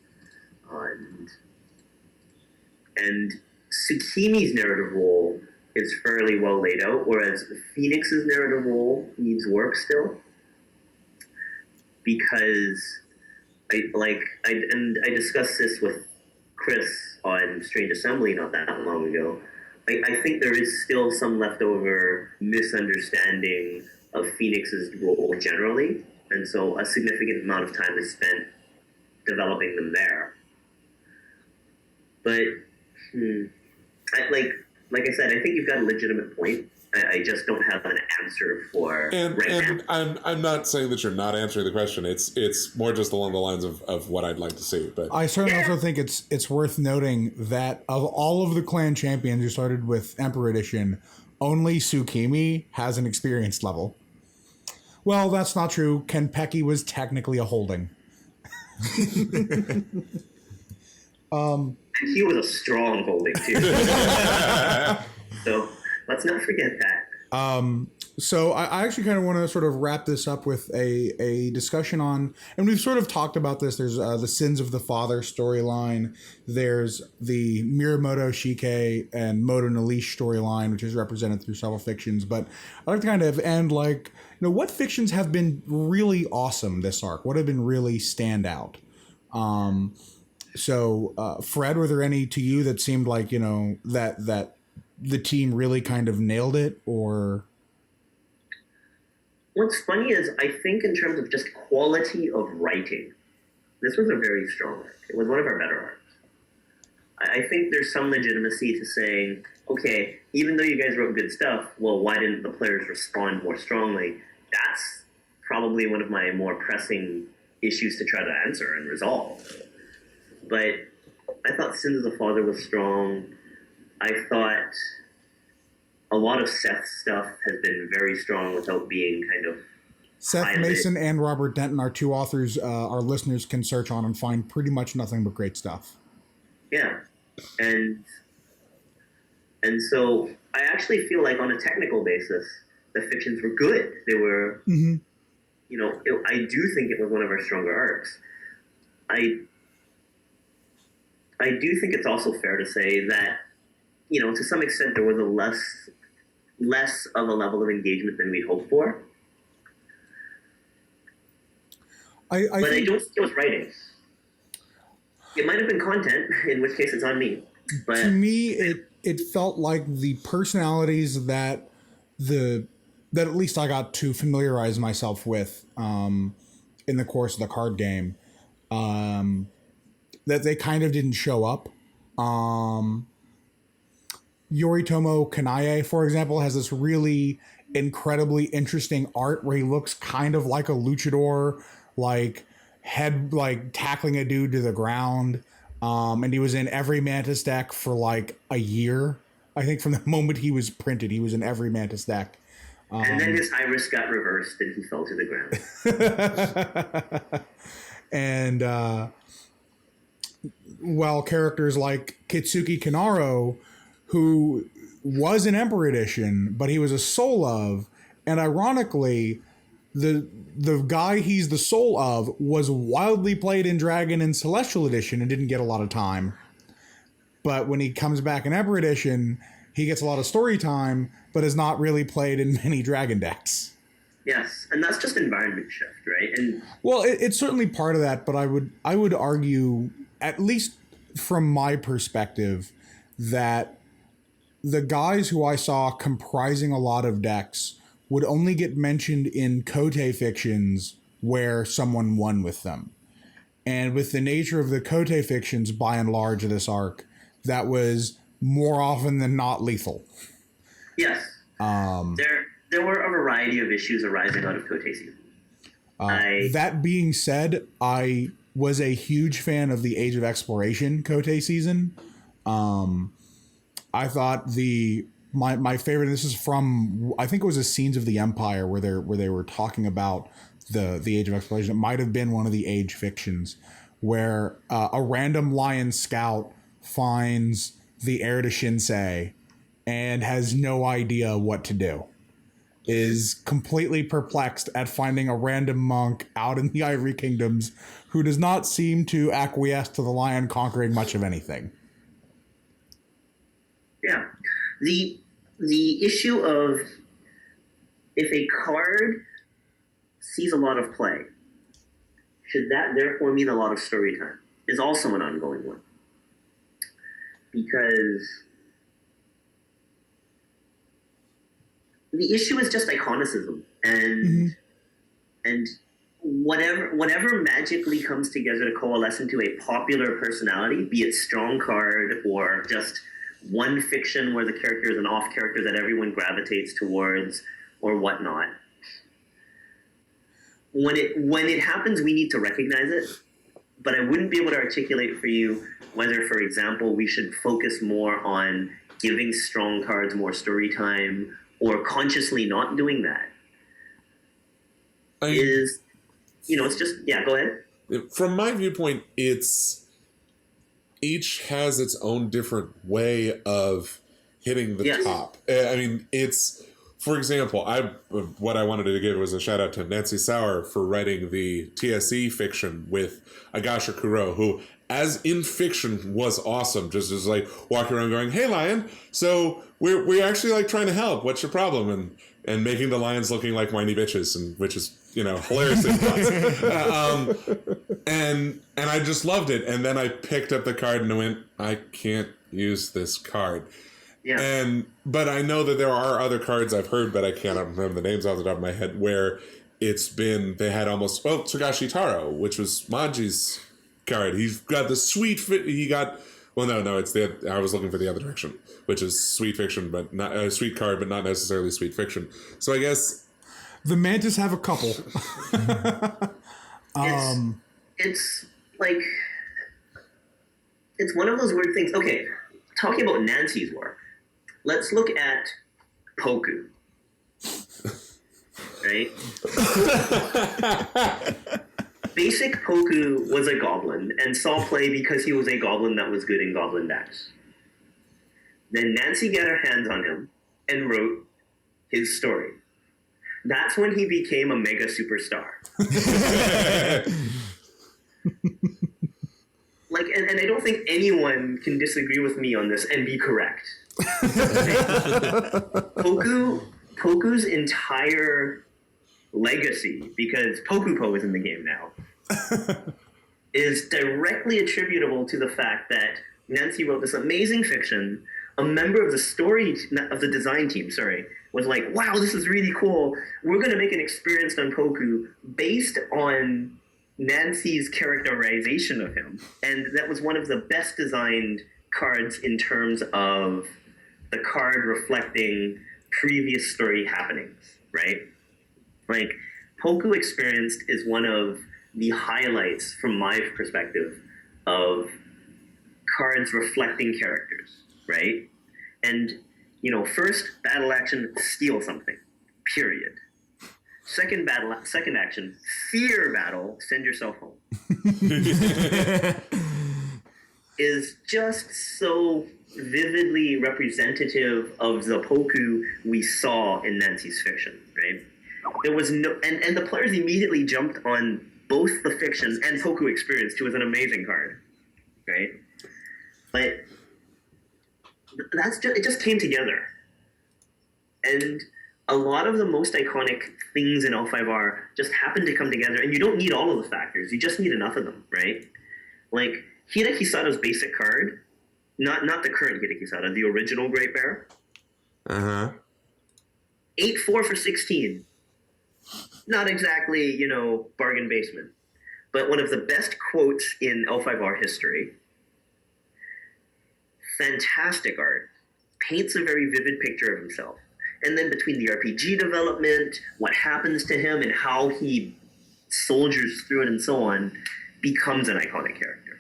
B: and Tsukimi's narrative role is fairly well laid out, whereas Phoenix's narrative role needs work still. Because I discussed this with Chris on Strange Assembly not that long ago. I think there is still some leftover misunderstanding of Phoenix's role generally, and so a significant amount of time is spent developing them there. But like I said, I think you've got a legitimate point. I just don't have an answer for
C: and I'm not saying that you're not answering the question. It's more just along the lines of what I'd like to see. But
A: I certainly also think it's worth noting that of all of the clan champions who started with Emperor Edition, only Tsukimi has an experience level. Well, that's not true. Konpeki was technically a holding.
B: He was a strong holding too. So let's not forget that.
A: So I actually kind of want to sort of wrap this up with a discussion on, and we've sort of talked about this. There's the Sins of the Father storyline. There's the Miramoto Shike and Moto Nalish storyline, which is represented through several fictions. But I'd like to kind of end like, what fictions have been really awesome this arc? What have been really stand out? So Fred, were there any to you that seemed like, that the team really kind of nailed it, or?
B: What's funny is I think in terms of just quality of writing, this was a very strong arc. It was one of our better arcs. I think there's some legitimacy to saying, okay, even though you guys wrote good stuff, well, why didn't the players respond more strongly? That's probably one of my more pressing issues to try to answer and resolve. But I thought Sins of the Father was strong. I thought a lot of Seth's stuff has been very strong without being kind of
A: Seth
B: highlighted.
A: Mason and Robert Denton are two authors our listeners can search on and find pretty much nothing but great stuff.
B: Yeah. And so I actually feel like on a technical basis, the fictions were good. They were, I do think it was one of our stronger arcs. I do think it's also fair to say that, to some extent there was a less of a level of engagement than we'd hoped for.
A: I
B: don't think it was writing. It might have been content, in which case it's on me. But
A: to me, it felt like the personalities that at least I got to familiarize myself with in the course of the card game, that they kind of didn't show up. Yoritomo Kanae, for example, has this really incredibly interesting art where he looks kind of like a luchador, tackling a dude to the ground. And he was in every Mantis deck for like a year. I think from the moment he was printed, he was in every Mantis deck.
B: And then his iris got reversed and he fell to the ground.
A: And while characters like Kitsuki Kanaro, who was an Emperor Edition, but he was a soul of, and ironically, the guy he's the soul of was wildly played in Dragon and Celestial Edition and didn't get a lot of time. But when he comes back in Emperor Edition, he gets a lot of story time, but is not really played in many Dragon decks.
B: Yes, and that's just environment shift, right? And
A: well, it's certainly part of that, but I would argue, at least from my perspective, that the guys who I saw comprising a lot of decks would only get mentioned in Kote fictions where someone won with them. And with the nature of the Kote fictions, by and large, of this arc, that was more often than not lethal.
B: Yes. There were a variety of issues arising out of Kote season.
A: That being said, I was a huge fan of the Age of Exploration Kote season. I thought my favorite. This is from, I think it was a Scenes of the Empire where they were talking about the Age of Exploration. It might have been one of the Age fictions where a random Lion Scout finds the heir to Shinsei and has no idea what to do. Is completely perplexed at finding a random monk out in the Ivory Kingdoms who does not seem to acquiesce to the lion conquering much of anything.
B: Yeah. The issue of if a card sees a lot of play, should that therefore mean a lot of story time, is also an ongoing one. Because the issue is just iconicism, and and whatever magically comes together to coalesce into a popular personality, be it strong card or just one fiction where the character is an off character that everyone gravitates towards or whatnot. When it happens, we need to recognize it, but I wouldn't be able to articulate for you whether, for example, we should focus more on giving strong cards more story time or consciously not doing that. It's just, go ahead.
C: From my viewpoint, each has its own different way of hitting the top. I mean, for example, what I wanted to give was a shout out to Nancy Sauer for writing the TSE fiction with Agasha Kuro, who, as in fiction, was awesome. Just as like walking around going, "Hey, lion, so we're actually like trying to help. What's your problem?" And making the lions looking like whiny bitches, and which is hilarious. And I just loved it. And then I picked up the card and went, I can't use this card. Yeah. But I know that there are other cards I've heard, but I can't remember the names off the top of my head, where they had almost, Togashi Taro, which was Manji's card. He's got the sweet fit. I was looking for the other direction, which is sweet fiction, but not a sweet card, but not necessarily sweet fiction. So I guess
A: the Mantis have a couple.
B: It's like, it's one of those weird things. Okay, talking about Nancy's work, let's look at Poku. Right? Basic Poku was a goblin and saw play because he was a goblin that was good in goblin decks. Then Nancy got her hands on him and wrote his story. That's when he became a mega superstar. And I don't think anyone can disagree with me on this and be correct. Poku's entire legacy, because Pokupo is in the game now, is directly attributable to the fact that Nancy wrote this amazing fiction. A member of the design team, was like, wow, this is really cool. We're going to make an experience on Poku based on Nancy's characterization of him. And that was one of the best designed cards in terms of the card reflecting previous story happenings, right? Like, Poku Experienced is one of the highlights from my perspective of cards reflecting characters, right? And, first battle action, steal something, period. Second action, fear battle, send yourself home. is just so vividly representative of the Poku we saw in Nancy's fiction, right? There was no, and the players immediately jumped on both the fictions and Poku Experience, which was an amazing card, right? But it just came together. And a lot of the most iconic things in L5R just happen to come together, and you don't need all of the factors. You just need enough of them, right? Like, Hida Kisada's basic card, not the current Hida Kisada, the original Great Bear. 8-4 for 16. Not exactly, bargain basement. But one of the best quotes in L5R history. Fantastic art. Paints a very vivid picture of himself. And then between the RPG development, what happens to him, and how he soldiers through it and so on, becomes an iconic character.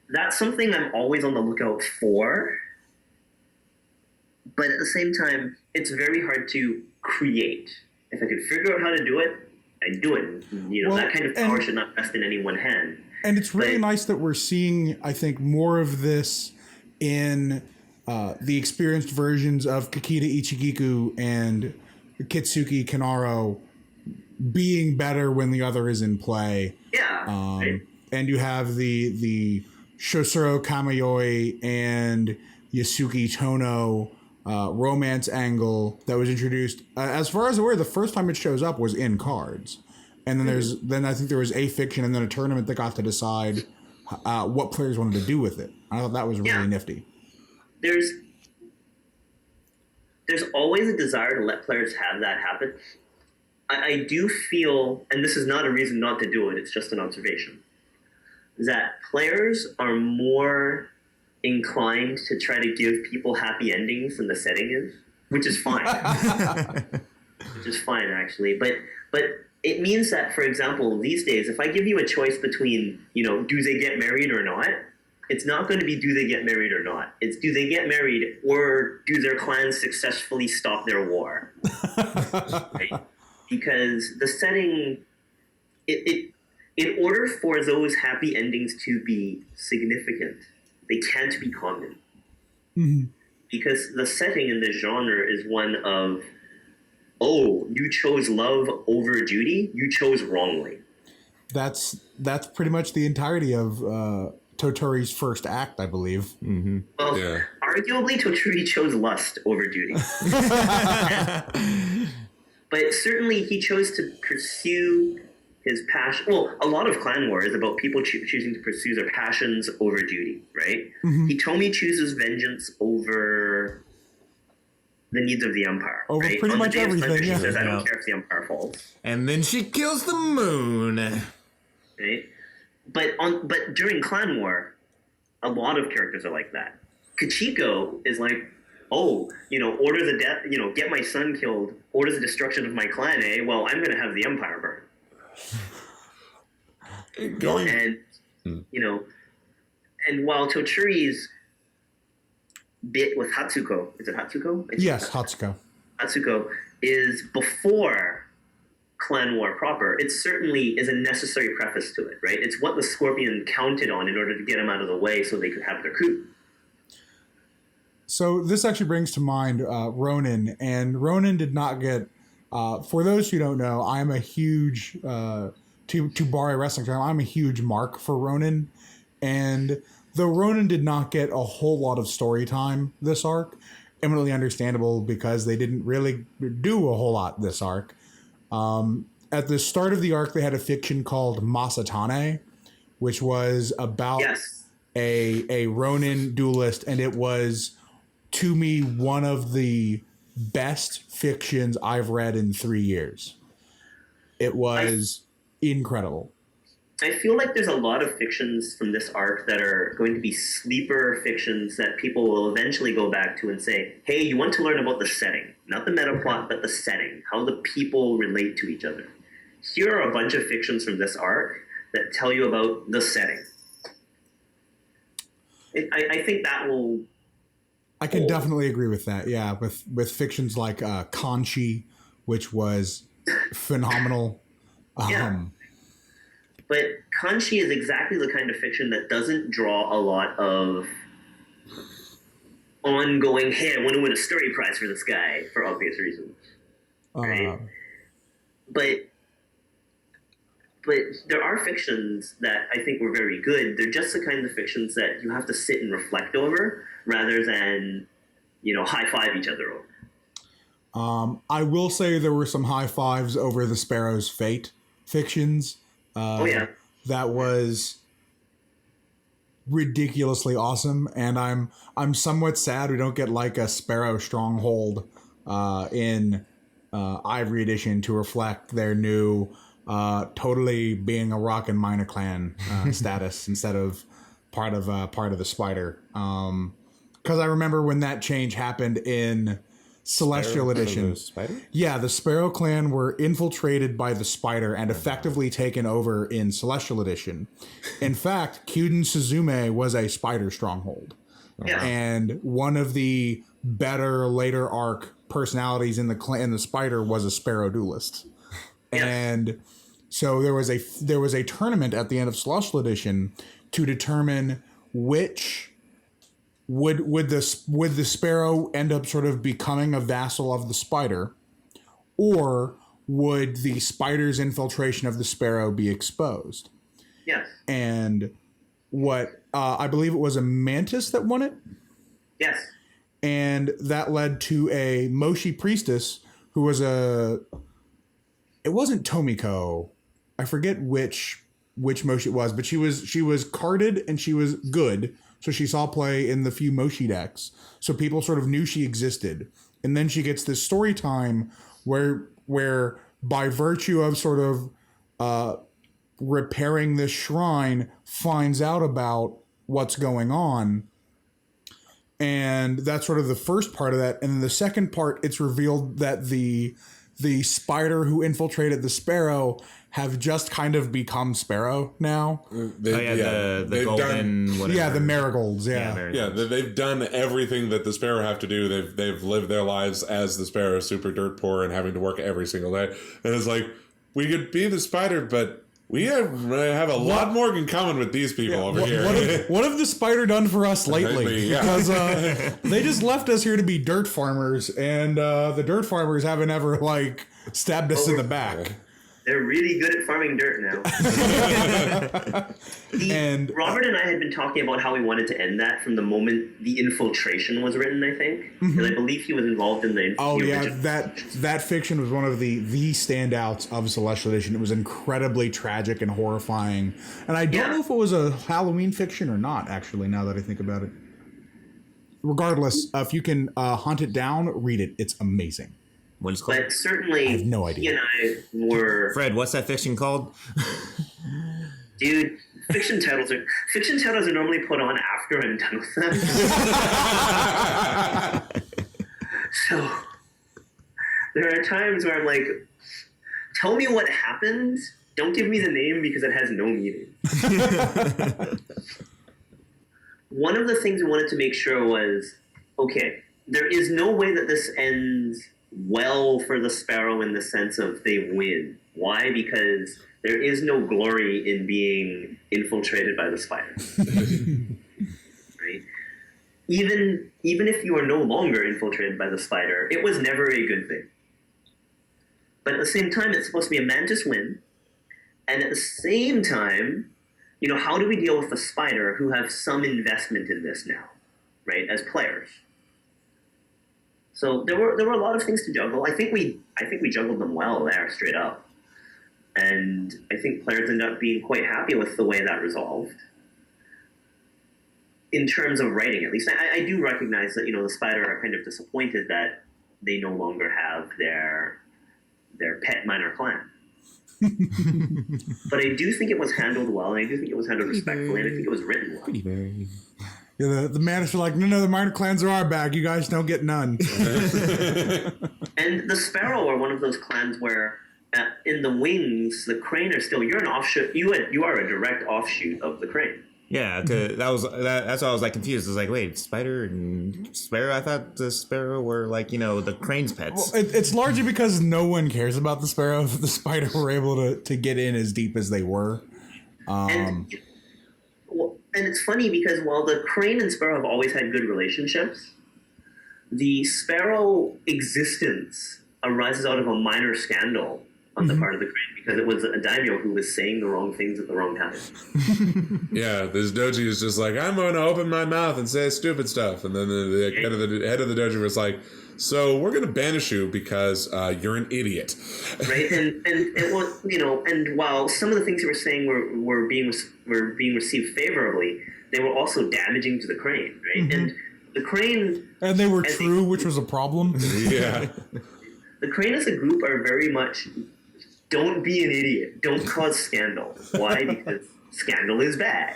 B: That's something I'm always on the lookout for. But at the same time, it's very hard to create. If I could figure out how to do it, I'd do it. That kind of power should not rest in any one hand.
A: And it's really nice that we're seeing, I think, more of this in the experienced versions of Kakita Ichigiku and Kitsuki Kanaro being better when the other is in play.
B: Yeah. Right.
A: And you have the Shosuro Kamayoi and Yasuki Tono romance angle that was introduced. As far as I'm aware, the first time it shows up was in cards. And then I think there was a fiction and then a tournament that got to decide what players wanted to do with it. I thought that was really nifty.
B: There's always a desire to let players have that happen. I do feel, and this is not a reason not to do it, it's just an observation, that players are more inclined to try to give people happy endings than the setting is, which is fine. Which is fine, actually. But it means that, for example, these days, if I give you a choice between, do they get married or not, it's not going to be do they get married or not. It's do they get married or do their clans successfully stop their war. Right? Because the setting, in order for those happy endings to be significant, they can't be common.
A: Mm-hmm.
B: Because the setting in this genre is one of, you chose love over duty, you chose wrongly.
A: That's pretty much the entirety of Toturi's first act, I believe.
C: Mm-hmm.
B: Well, arguably Toturi chose lust over duty. But certainly he chose to pursue his passion. Well, a lot of clan war is about people choosing to pursue their passions over duty, right?
A: Mm-hmm.
B: Hitomi chooses vengeance over the needs of the Empire.
A: Over
B: right?
A: pretty much everything,
B: She
A: yeah.
B: says, I don't care if the Empire falls.
D: And then she kills the moon.
B: Right? But during clan war, a lot of characters are like that. Kachiko is like, order the death, get my son killed, order the destruction of my clan, eh? Well, I'm going to have the Empire burn. And while Toturi's bit with Hatsuko, is it Hatsuko?
A: Yes, Hatsuko.
B: Hatsuko is before clan war proper. It certainly is a necessary preface to it, right? It's what the Scorpion counted on in order to get him out of the way so they could have their coup.
A: So this actually brings to mind Ronin, and Ronin did not get. For those who don't know, I'm a huge to Barre Wrestling Channel. I'm a huge mark for Ronin, and though Ronin did not get a whole lot of story time this arc, eminently understandable because they didn't really do a whole lot this arc. At the start of the arc, they had a fiction called Masatane, which was about a Ronin duelist, and it was, to me, one of the best fictions I've read in 3 years. It was incredible.
B: I feel like there's a lot of fictions from this arc that are going to be sleeper fictions that people will eventually go back to and say, hey, you want to learn about the setting, not the meta plot, but the setting, how the people relate to each other. Here are a bunch of fictions from this arc that tell you about the setting. I think that will...
A: I can definitely agree with that. Yeah, with fictions like Kanchi, which was phenomenal.
B: But Kanshi is exactly the kind of fiction that doesn't draw a lot of ongoing, hey, I want to win a story prize for this guy, for obvious reasons. Right? But there are fictions that I think were very good. They're just the kind of fictions that you have to sit and reflect over rather than, high-five each other over.
A: I will say there were some high fives over the Sparrow's Fate fictions. That was ridiculously awesome, and I'm somewhat sad we don't get like a Sparrow Stronghold in Ivory Edition to reflect their new totally being a rock and minor clan status instead of part of the Spider. Because I remember when that change happened in Celestial Edition. Yeah, the Sparrow clan were infiltrated by the Spider and effectively taken over in Celestial Edition. In fact, Kyuden Suzume was a Spider stronghold.
B: Yeah.
A: And one of the better later arc personalities in the Spider was a Sparrow duelist.
B: Yeah.
A: And so there was a tournament at the end of Celestial Edition to determine which would the Sparrow end up sort of becoming a vassal of the Spider, or would the Spider's infiltration of the Sparrow be exposed?
B: Yes.
A: And what I believe it was a Mantis that won it.
B: Yes.
A: And that led to a Moshi priestess who was it wasn't Tomiko. I forget which Moshi it was, but she was carded and she was good. So she saw play in the few Moshi decks. So people sort of knew she existed. And then she gets this story time where by virtue of sort of repairing this shrine, finds out about what's going on. And that's sort of the first part of that. And then the second part, it's revealed that the Spider who infiltrated the Sparrow have just kind of become Sparrow now.
D: The golden, whatever.
A: Yeah, the marigolds.
C: They've done everything that the Sparrow have to do. They've lived their lives as the Sparrow, super dirt poor and having to work every single day. And it's like, we could be the Spider, but we have a lot more in common with these people over here.
A: What have the Spider done for us lately? Because they just left us here to be dirt farmers, and the dirt farmers haven't ever stabbed us in the back.
B: They're really good at farming dirt now.
A: And
B: Robert and I had been talking about how we wanted to end that from the moment the infiltration was written, I think. And I believe he was involved in the original.
A: That fiction was one of the standouts of Celestial Edition. It was incredibly tragic and horrifying. And I don't know if it was a Halloween fiction or not, actually, now that I think about it. Regardless, if you can hunt it down, read it. It's amazing.
D: What is it called?
B: But certainly,
A: I have no idea.
B: he and I were...
D: Fred, what's that fiction called?
B: Dude, fiction titles are normally put on after I'm done with them. So there are times where I'm like, tell me what happened. Don't give me the name because it has no meaning. One of the things we wanted to make sure was, okay, there is no way that this ends well for the Sparrow in the sense of they win. Why? Because there is no glory in being infiltrated by the Spider. Right? Even if you are no longer infiltrated by the Spider, it was never a good thing. But at the same time, it's supposed to be a Mantis win. And at the same time, how do we deal with the Spider who have some investment in this now, right, as players? So there were a lot of things to juggle. I think we juggled them well there, straight up. And I think players ended up being quite happy with the way that resolved. In terms of writing, at least. I do recognize that, the Spider are kind of disappointed that they no longer have their pet minor clan. But I do think it was handled well, and I do think it was handled respectfully, and I think it was written well.
D: Pretty very...
A: Yeah, the Mantis are like, no, the minor clans are our bag. You guys don't get none.
B: And the Sparrow are one of those clans where, in the wings, the Crane are still. You're an offshoot. You are a direct offshoot of the Crane.
D: Yeah, that's why I was confused. I was like, wait, Spider and Sparrow? I thought the Sparrow were the Crane's pets.
A: Well, it's largely because no one cares about the Sparrow. The Spider were able to get in as deep as they were.
B: And it's funny because while the Crane and Sparrow have always had good relationships, the Sparrow existence arises out of a minor scandal on the part of the Crane because it was a daimyo who was saying the wrong things at the wrong time.
C: Yeah, this doji is just like, I'm going to open my mouth and say stupid stuff. And then the head of the doji was like, so we're going to banish you because you're an idiot.
B: Right, and it was, and while some of the things you were saying were being received favorably, they were also damaging to the Crane, right? And the Crane,
A: and they were true, which was a problem.
C: Yeah,
B: the Crane as a group are very much don't be an idiot, don't cause scandal. Why? Because scandal is bad.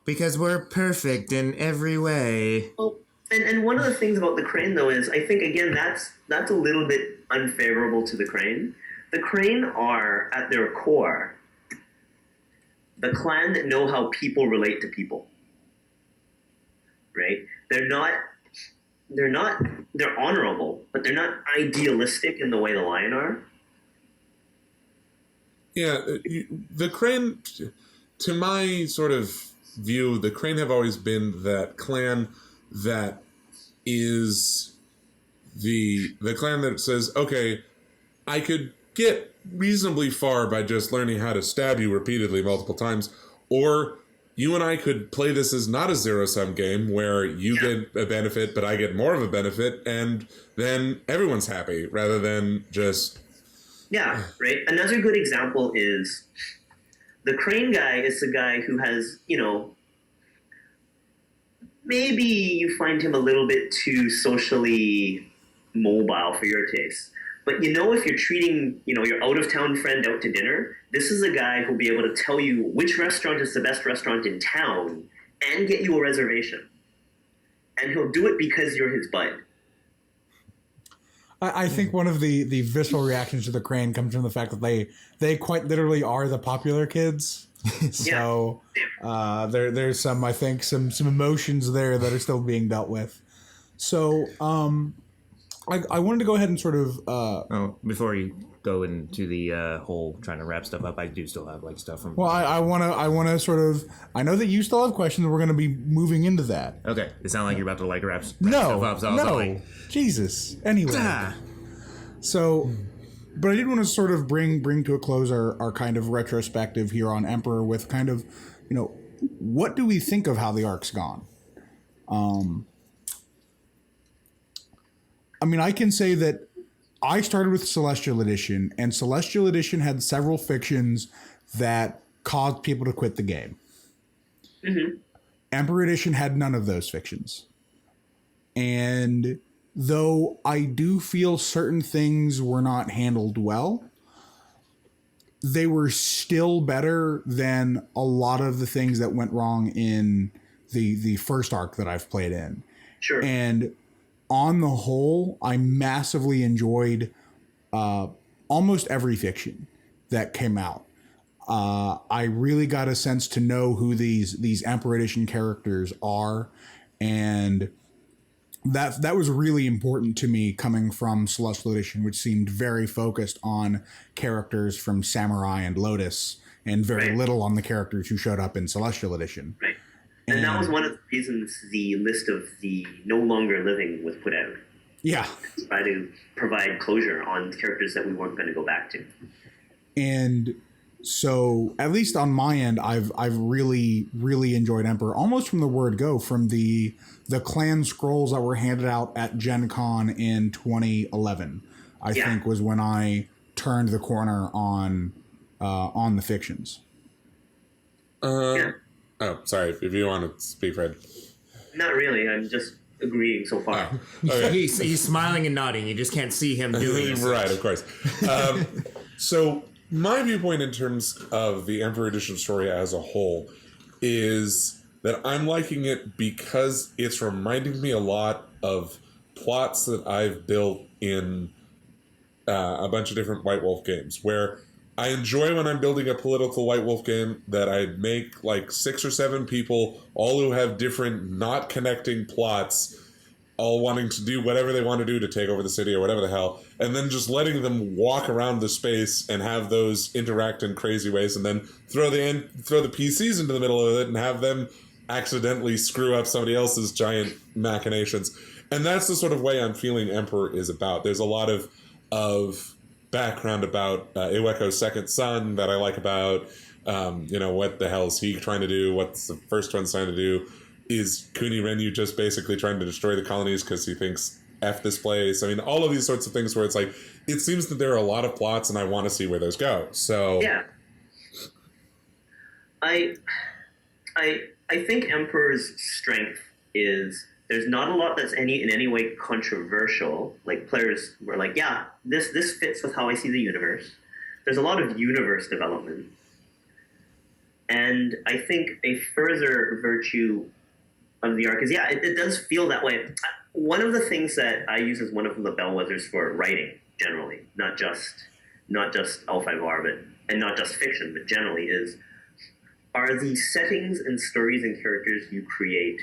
D: Because we're perfect in every way.
B: Well, and one of the things about the Crane, though, is I think, again, that's a little bit unfavorable to the Crane. The Crane are, at their core, the clan that know how people relate to people. Right? They're honorable, but they're not idealistic in the way the Lion are.
C: yeah. The Crane, to my sort of view, the Crane have always been that clan that is the clan that says, okay, I could get reasonably far by just learning how to stab you repeatedly multiple times, or you and I could play this as not a zero-sum game where you get a benefit, but I get more of a benefit, and then everyone's happy, rather than just...
B: Yeah, right? Another good example is the Crane guy is the guy who has, maybe you find him a little bit too socially mobile for your taste. But if you're treating, your out-of-town friend out to dinner, this is a guy who'll be able to tell you which restaurant is the best restaurant in town and get you a reservation. And he'll do it because you're his bud.
A: I think one of the visceral reactions to the Crane comes from the fact that they quite literally are the popular kids. So there's some, I think, some emotions there that are still being dealt with. So I wanted to go ahead and sort of...
D: before you go into the whole trying to wrap stuff up, I do still have stuff from...
A: Well, I want to sort of... I know that you still have questions, and we're going to be moving into that.
D: Okay. It sounds like you're about to wrap stuff
A: No,
D: up. So
A: no. Jesus. Anyway. So... But I did want to sort of bring to a close our kind of retrospective here on Emperor with kind of, what do we think of how the arc's gone? I mean, I can say that I started with Celestial Edition, and Celestial Edition had several fictions that caused people to quit the game.
B: Mm-hmm.
A: Emperor Edition had none of those fictions. And... though I do feel certain things were not handled well, they were still better than a lot of the things that went wrong in the first arc that I've played in.
B: Sure.
A: And on the whole, I massively enjoyed almost every fiction that came out. I really got a sense to know who these Emperor Edition characters are, and that was really important to me coming from Celestial Edition, which seemed very focused on characters from Samurai and Lotus, and very little on the characters who showed up in Celestial Edition.
B: Right. And that was one of the reasons the list of the no longer living was put out.
A: Yeah.
B: To try to provide closure on characters that we weren't going to go back to.
A: And so, at least on my end, I've really, really enjoyed Emperor, almost from the word go, from the clan scrolls that were handed out at Gen Con in 2011, I think was when I turned the corner on the fictions.
C: Oh, sorry. If you want to speak, Fred.
B: Not really. I'm just agreeing so far.
C: Okay.
D: He's smiling and nodding. You just can't see him doing it.
C: Right, of course. So my viewpoint in terms of the Emperor Edition story as a whole is that I'm liking it because it's reminding me a lot of plots that I've built in a bunch of different White Wolf games, where I enjoy when I'm building a political White Wolf game that I make 6 or 7 people, all who have different, not connecting plots, all wanting to do whatever they want to do to take over the city or whatever the hell, and then just letting them walk around the space and have those interact in crazy ways, and then throw the PCs into the middle of it and have them accidentally screw up somebody else's giant machinations. And that's the sort of way I'm feeling Emperor is about. There's a lot of background about Iweko's second son that I like about. What the hell is he trying to do? What's the first one trying to do? Is Kuni Renyu just basically trying to destroy the colonies because he thinks F this place? I mean, all of these sorts of things where it's like, it seems that there are a lot of plots and I want to see where those go. So
B: yeah, I think Emperor's strength is there's not a lot that's in any way controversial. Like, players were like, yeah, this fits with how I see the universe. There's a lot of universe development. And I think a further virtue of the arc is, yeah, it does feel that way. One of the things that I use as one of the bellwethers for writing, generally, not just L5R, and not just fiction, but generally, are the settings and stories and characters you create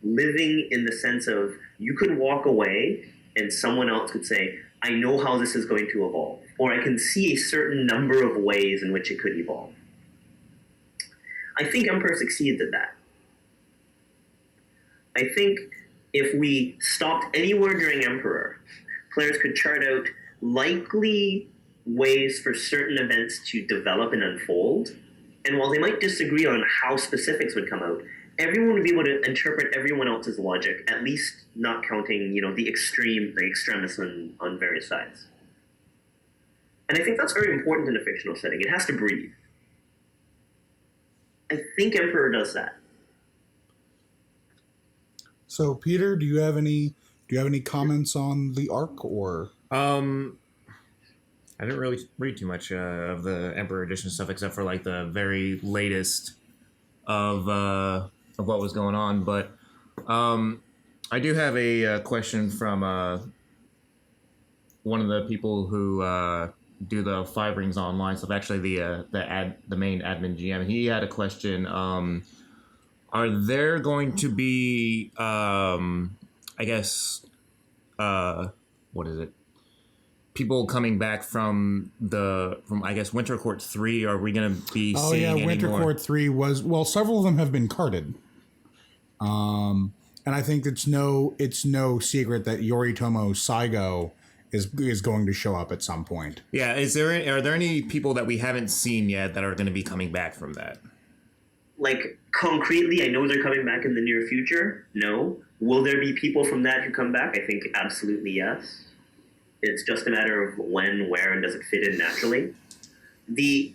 B: living in the sense of you could walk away and someone else could say, I know how this is going to evolve, or I can see a certain number of ways in which it could evolve. I think Emperor succeeds at that. I think if we stopped anywhere during Emperor, players could chart out likely ways for certain events to develop and unfold. And while they might disagree on how specifics would come out, everyone would be able to interpret everyone else's logic, at least not counting, the extremists on various sides. And I think that's very important in a fictional setting. It has to breathe. I think Emperor does that.
A: So, Peter, do you have any comments on the arc, or?
D: I didn't really read too much of the Emperor Edition stuff, except for like the very latest of what was going on. But I do have a question from one of the people who do the Five Rings Online stuff. Actually, the main admin GM. He had a question. Are there going to be, what is it? People coming back from I guess Winter Court 3? Are we going to be seeing any more?
A: Winter Court 3 was, well, several of them have been carded. And I think it's no secret that Yoritomo Saigo is going to show up at some point.
D: Yeah, are there any people that we haven't seen yet that are going to be coming back from that?
B: Like, concretely, I know they're coming back in the near future. No. Will there be people from that who come back? I think absolutely yes. It's just a matter of when, where, and does it fit in naturally. The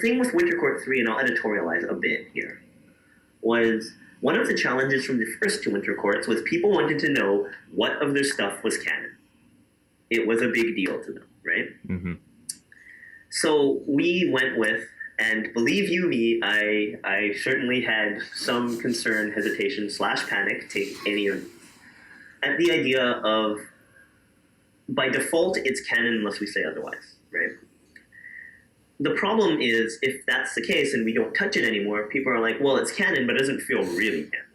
B: thing with Winter Court 3, and I'll editorialize a bit here, was one of the challenges from the first two Winter Courts was people wanted to know what of their stuff was canon. It was a big deal to them, right? Mm-hmm. So we went with, and believe you me, I certainly had some concern, hesitation, / panic, take any of these, at the idea of, by default, it's canon unless we say otherwise, right? The problem is, if that's the case and we don't touch it anymore, people are like, well, it's canon, but it doesn't feel really canon,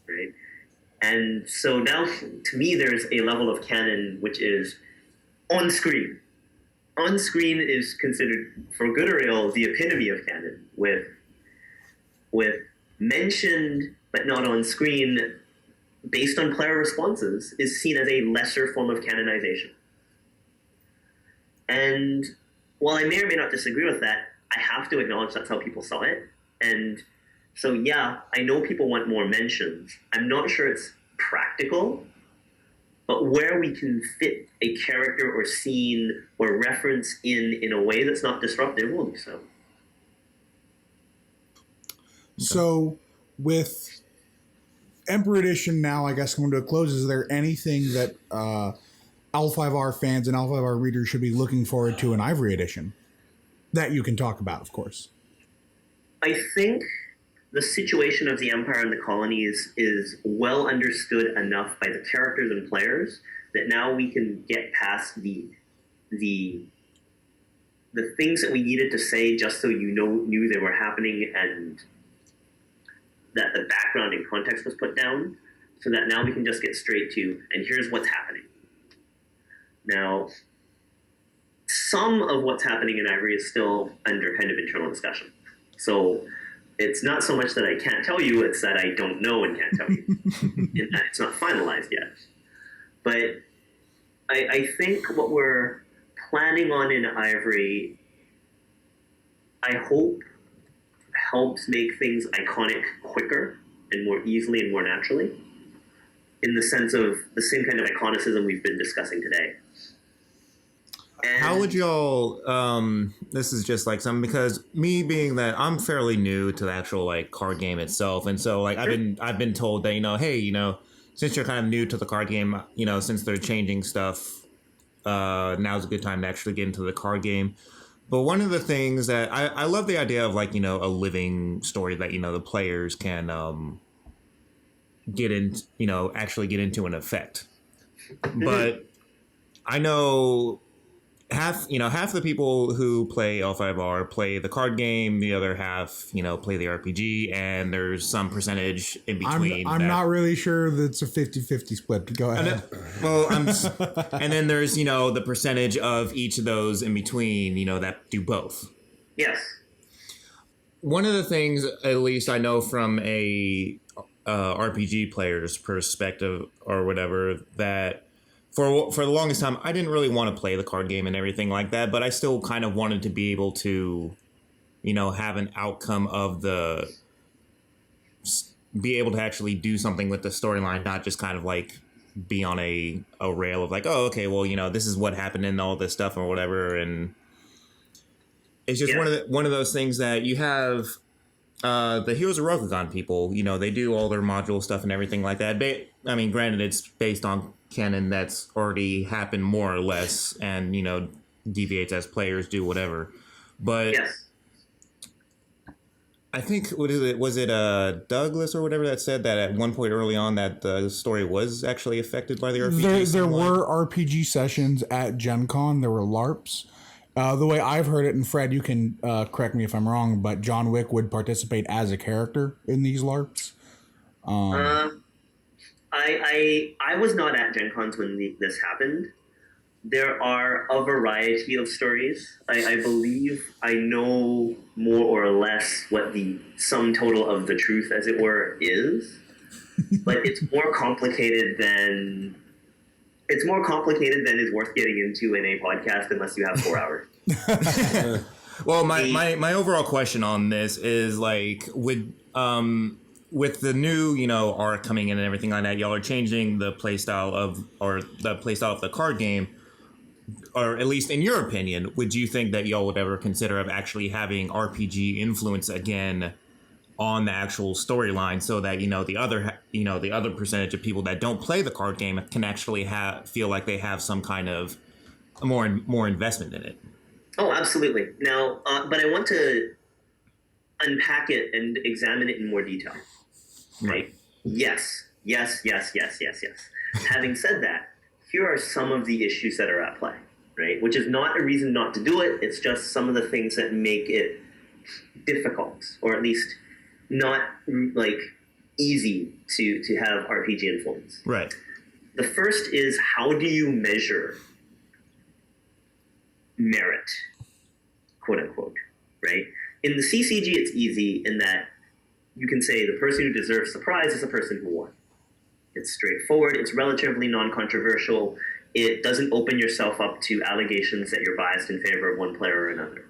B: right? And so now, to me, there's a level of canon which is on screen. On screen is considered, for good or ill, the epitome of canon, with mentioned but not on screen, based on player responses, is seen as a lesser form of canonization. And while I may or may not disagree with that, I have to acknowledge that's how people saw it. And so, yeah, I know people want more mentions. I'm not sure it's practical, but where we can fit a character or scene or reference in a way that's not disruptive, we'll do so.
A: So, with Emperor Edition now, I guess, coming to a close, is there anything that L5R fans and L5R readers should be looking forward to in Ivory Edition that you can talk about, of course?
B: I think the situation of the Empire and the colonies is well understood enough by the characters and players that now we can get past the things that we needed to say just so knew they were happening and that the background and context was put down, so that now we can just get straight to, and here's what's happening. Now, some of what's happening in Ivory is still under kind of internal discussion. So it's not so much that I can't tell you, it's that I don't know and can't tell you. In that it's not finalized yet. But I think what we're planning on in Ivory, I hope, helps make things iconic quicker and more easily and more naturally, in the sense of the same kind of iconicism we've been discussing today. And
D: how would y'all, this is just like something, because me being that I'm fairly new to the actual like card game itself, and so like I've been told that, hey, since you're kind of new to the card game, since they're changing stuff, now's a good time to actually get into the card game. But one of the things that I love the idea of like, a living story that, the players can get in, actually get into an effect. But I know half the people who play L5R play the card game, the other half, play the RPG, and there's some percentage in between.
A: I'm not really sure that's a 50-50 split. Go ahead.
D: And then there's, the percentage of each of those in between, that do both.
B: yes.
D: One of the things, at least I know from a RPG player's perspective or whatever, that for the longest time, I didn't really want to play the card game and everything like that, but I still kind of wanted to be able to, have an outcome of be able to actually do something with the storyline, not just kind of like be on a rail of like, oh, okay, well, this is what happened in all this stuff or whatever. And it's just one of those things that you have the Heroes of Rokugan people, they do all their module stuff and everything like that. Granted, it's based on canon that's already happened more or less, and deviates as players do whatever. But
B: Yes.
D: I think was it Douglas or whatever that said that at one point early on that the story was actually affected by the RPG.
A: There were RPG sessions at Gen Con. There were LARPs. The way I've heard it, and Fred, you can correct me if I'm wrong, but John Wick would participate as a character in these LARPs.
B: I was not at Gen Cons when this happened. There are a variety of stories. I believe I know more or less what the sum total of the truth, as it were, is. But it's more complicated than is worth getting into in a podcast unless you have 4 hours.
D: Well, my overall question on this is like, with the new, art coming in and everything like that, y'all are changing the playstyle of the card game, or at least in your opinion, would you think that y'all would ever consider of actually having RPG influence again on the actual storyline, so that the other percentage of people that don't play the card game can actually feel like they have some kind of more investment in it?
B: Oh, absolutely. Now, but I want to unpack it and examine it in more detail. Right? Yes. Having said that, here are some of the issues that are at play, right? Which is not a reason not to do it. It's just some of the things that make it difficult, or at least not like easy to have RPG influence.
D: Right.
B: The first is, how do you measure merit, quote unquote, right? In the CCG, it's easy in that you can say the person who deserves the prize is the person who won. It's straightforward. It's relatively non-controversial. It doesn't open yourself up to allegations that you're biased in favor of one player or another.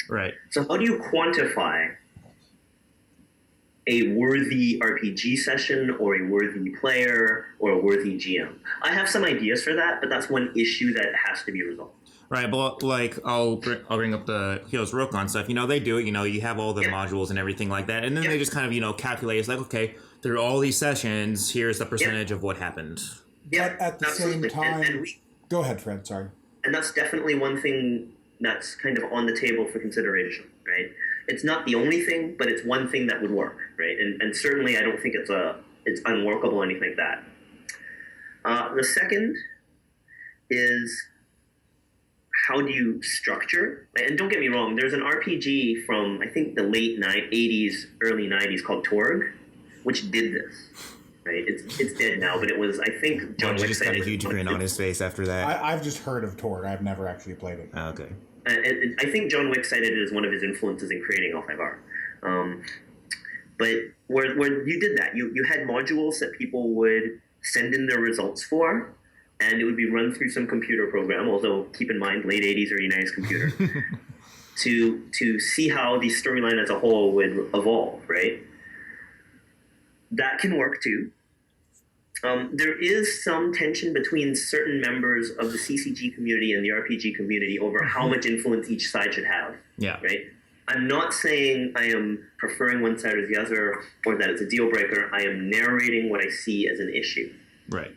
D: Right.
B: So how do you quantify a worthy RPG session, or a worthy player, or a worthy GM? I have some ideas for that, but that's one issue that has to be resolved.
D: Right, but like I'll bring up the Heroes Rokon stuff. They do it. You have all the modules and everything like that, and then they just kind of calculate. It's like, okay, through all these sessions, here's the percentage of what happened.
B: Yeah,
A: At the
B: absolutely.
A: same time, go ahead, Fred. Sorry.
B: And that's definitely one thing that's kind of on the table for consideration, right? It's not the only thing, but it's one thing that would work, right? And certainly, I don't think it's unworkable or anything like that. The second is, how do you structure? And don't get me wrong, there's an RPG from, I think, the late 80s, early 90s called Torg, which did this, right? It's dead now, but it was, I think, John
D: Bungie
B: Wick
D: just
B: said
D: got a
B: it was
D: huge
B: one of
D: grin on his face after that.
A: I've just heard of Torg. I've never actually played it.
D: Oh, okay.
B: I think John Wick cited it as one of his influences in creating L5R. But where you did that, you had modules that people would send in their results for, and it would be run through some computer program, although keep in mind, late 80s, early 90s computer, to see how the storyline as a whole would evolve, right? That can work too. There is some tension between certain members of the CCG community and the RPG community over how much influence each side should have.
D: Yeah.
B: Right? I'm not saying I am preferring one side or the other or that it's a deal breaker. I am narrating what I see as an issue.
D: Right.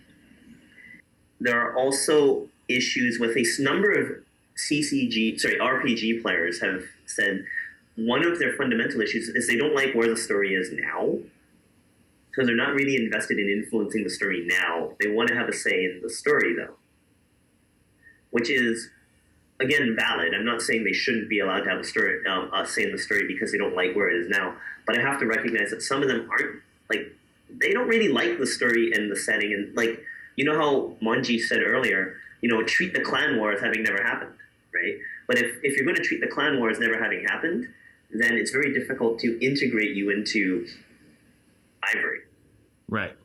B: There are also issues with a number of RPG players have said one of their fundamental issues is they don't like where the story is now. So they're not really invested in influencing the story now. They want to have a say in the story, though. Which is, again, valid. I'm not saying they shouldn't be allowed to have a say in the story because they don't like where it is now. But I have to recognize that some of them aren't, they don't really like the story and the setting. And, you know how Monji said earlier, treat the clan war as having never happened, right? But if you're going to treat the clan war as never having happened, then it's very difficult to integrate you into Ivory.
D: Right.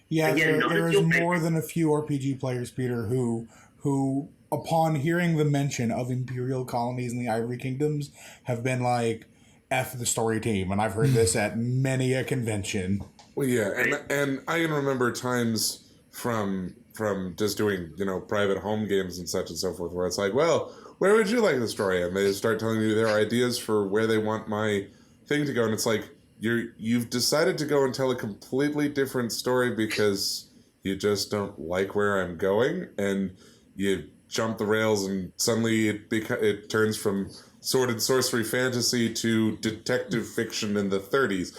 A: Yeah,
B: Again,
A: there is more than a few RPG players, Peter, who upon hearing the mention of Imperial colonies in the Ivory Kingdoms have been like, F the story team. And I've heard this at many a convention.
C: Well, yeah, and I can remember times from just doing, private home games and such and so forth, where it's like, well, where would you like the story? And they start telling you their ideas for where they want my thing to go. And it's like, you've decided to go and tell a completely different story because you just don't like where I'm going, and you jump the rails, and suddenly it turns from sword and sorcery fantasy to detective fiction in the 30s.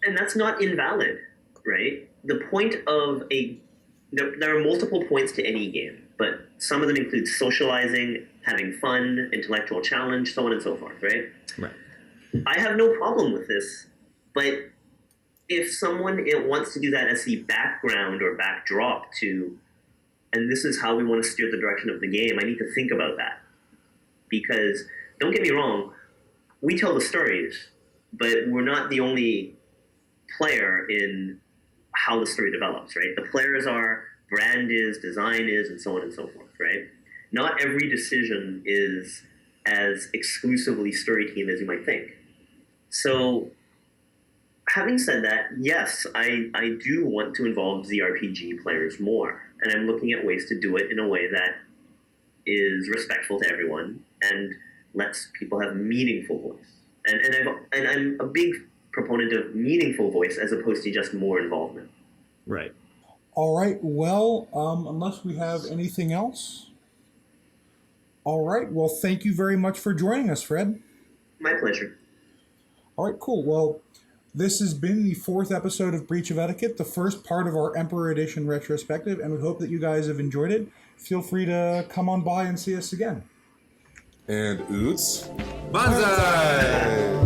B: And that's not invalid, right? The point of there are multiple points to any game, but some of them include socializing, having fun, intellectual challenge, so on and so forth, right?
D: Right.
B: I have no problem with this, but if someone wants to do that as the background or backdrop to, and this is how we want to steer the direction of the game, I need to think about that. Because, don't get me wrong, we tell the stories, but we're not the only player in how the story develops, right? The players are, brand is, design is, and so on and so forth, right? Not every decision is as exclusively story team as you might think. So, having said that, yes, I do want to involve ZRPG players more, and I'm looking at ways to do it in a way that is respectful to everyone and lets people have meaningful voice. And I'm a big proponent of meaningful voice as opposed to just more involvement.
D: Right.
A: All right. Well, unless we have anything else. All right. Well, thank you very much for joining us, Fred.
B: My pleasure.
A: All right, cool. Well, this has been the 4th episode of Breach of Etiquette, the first part of our Emperor Edition retrospective, and we hope that you guys have enjoyed it. Feel free to come on by and see us again.
C: And Oots.
D: Banzai!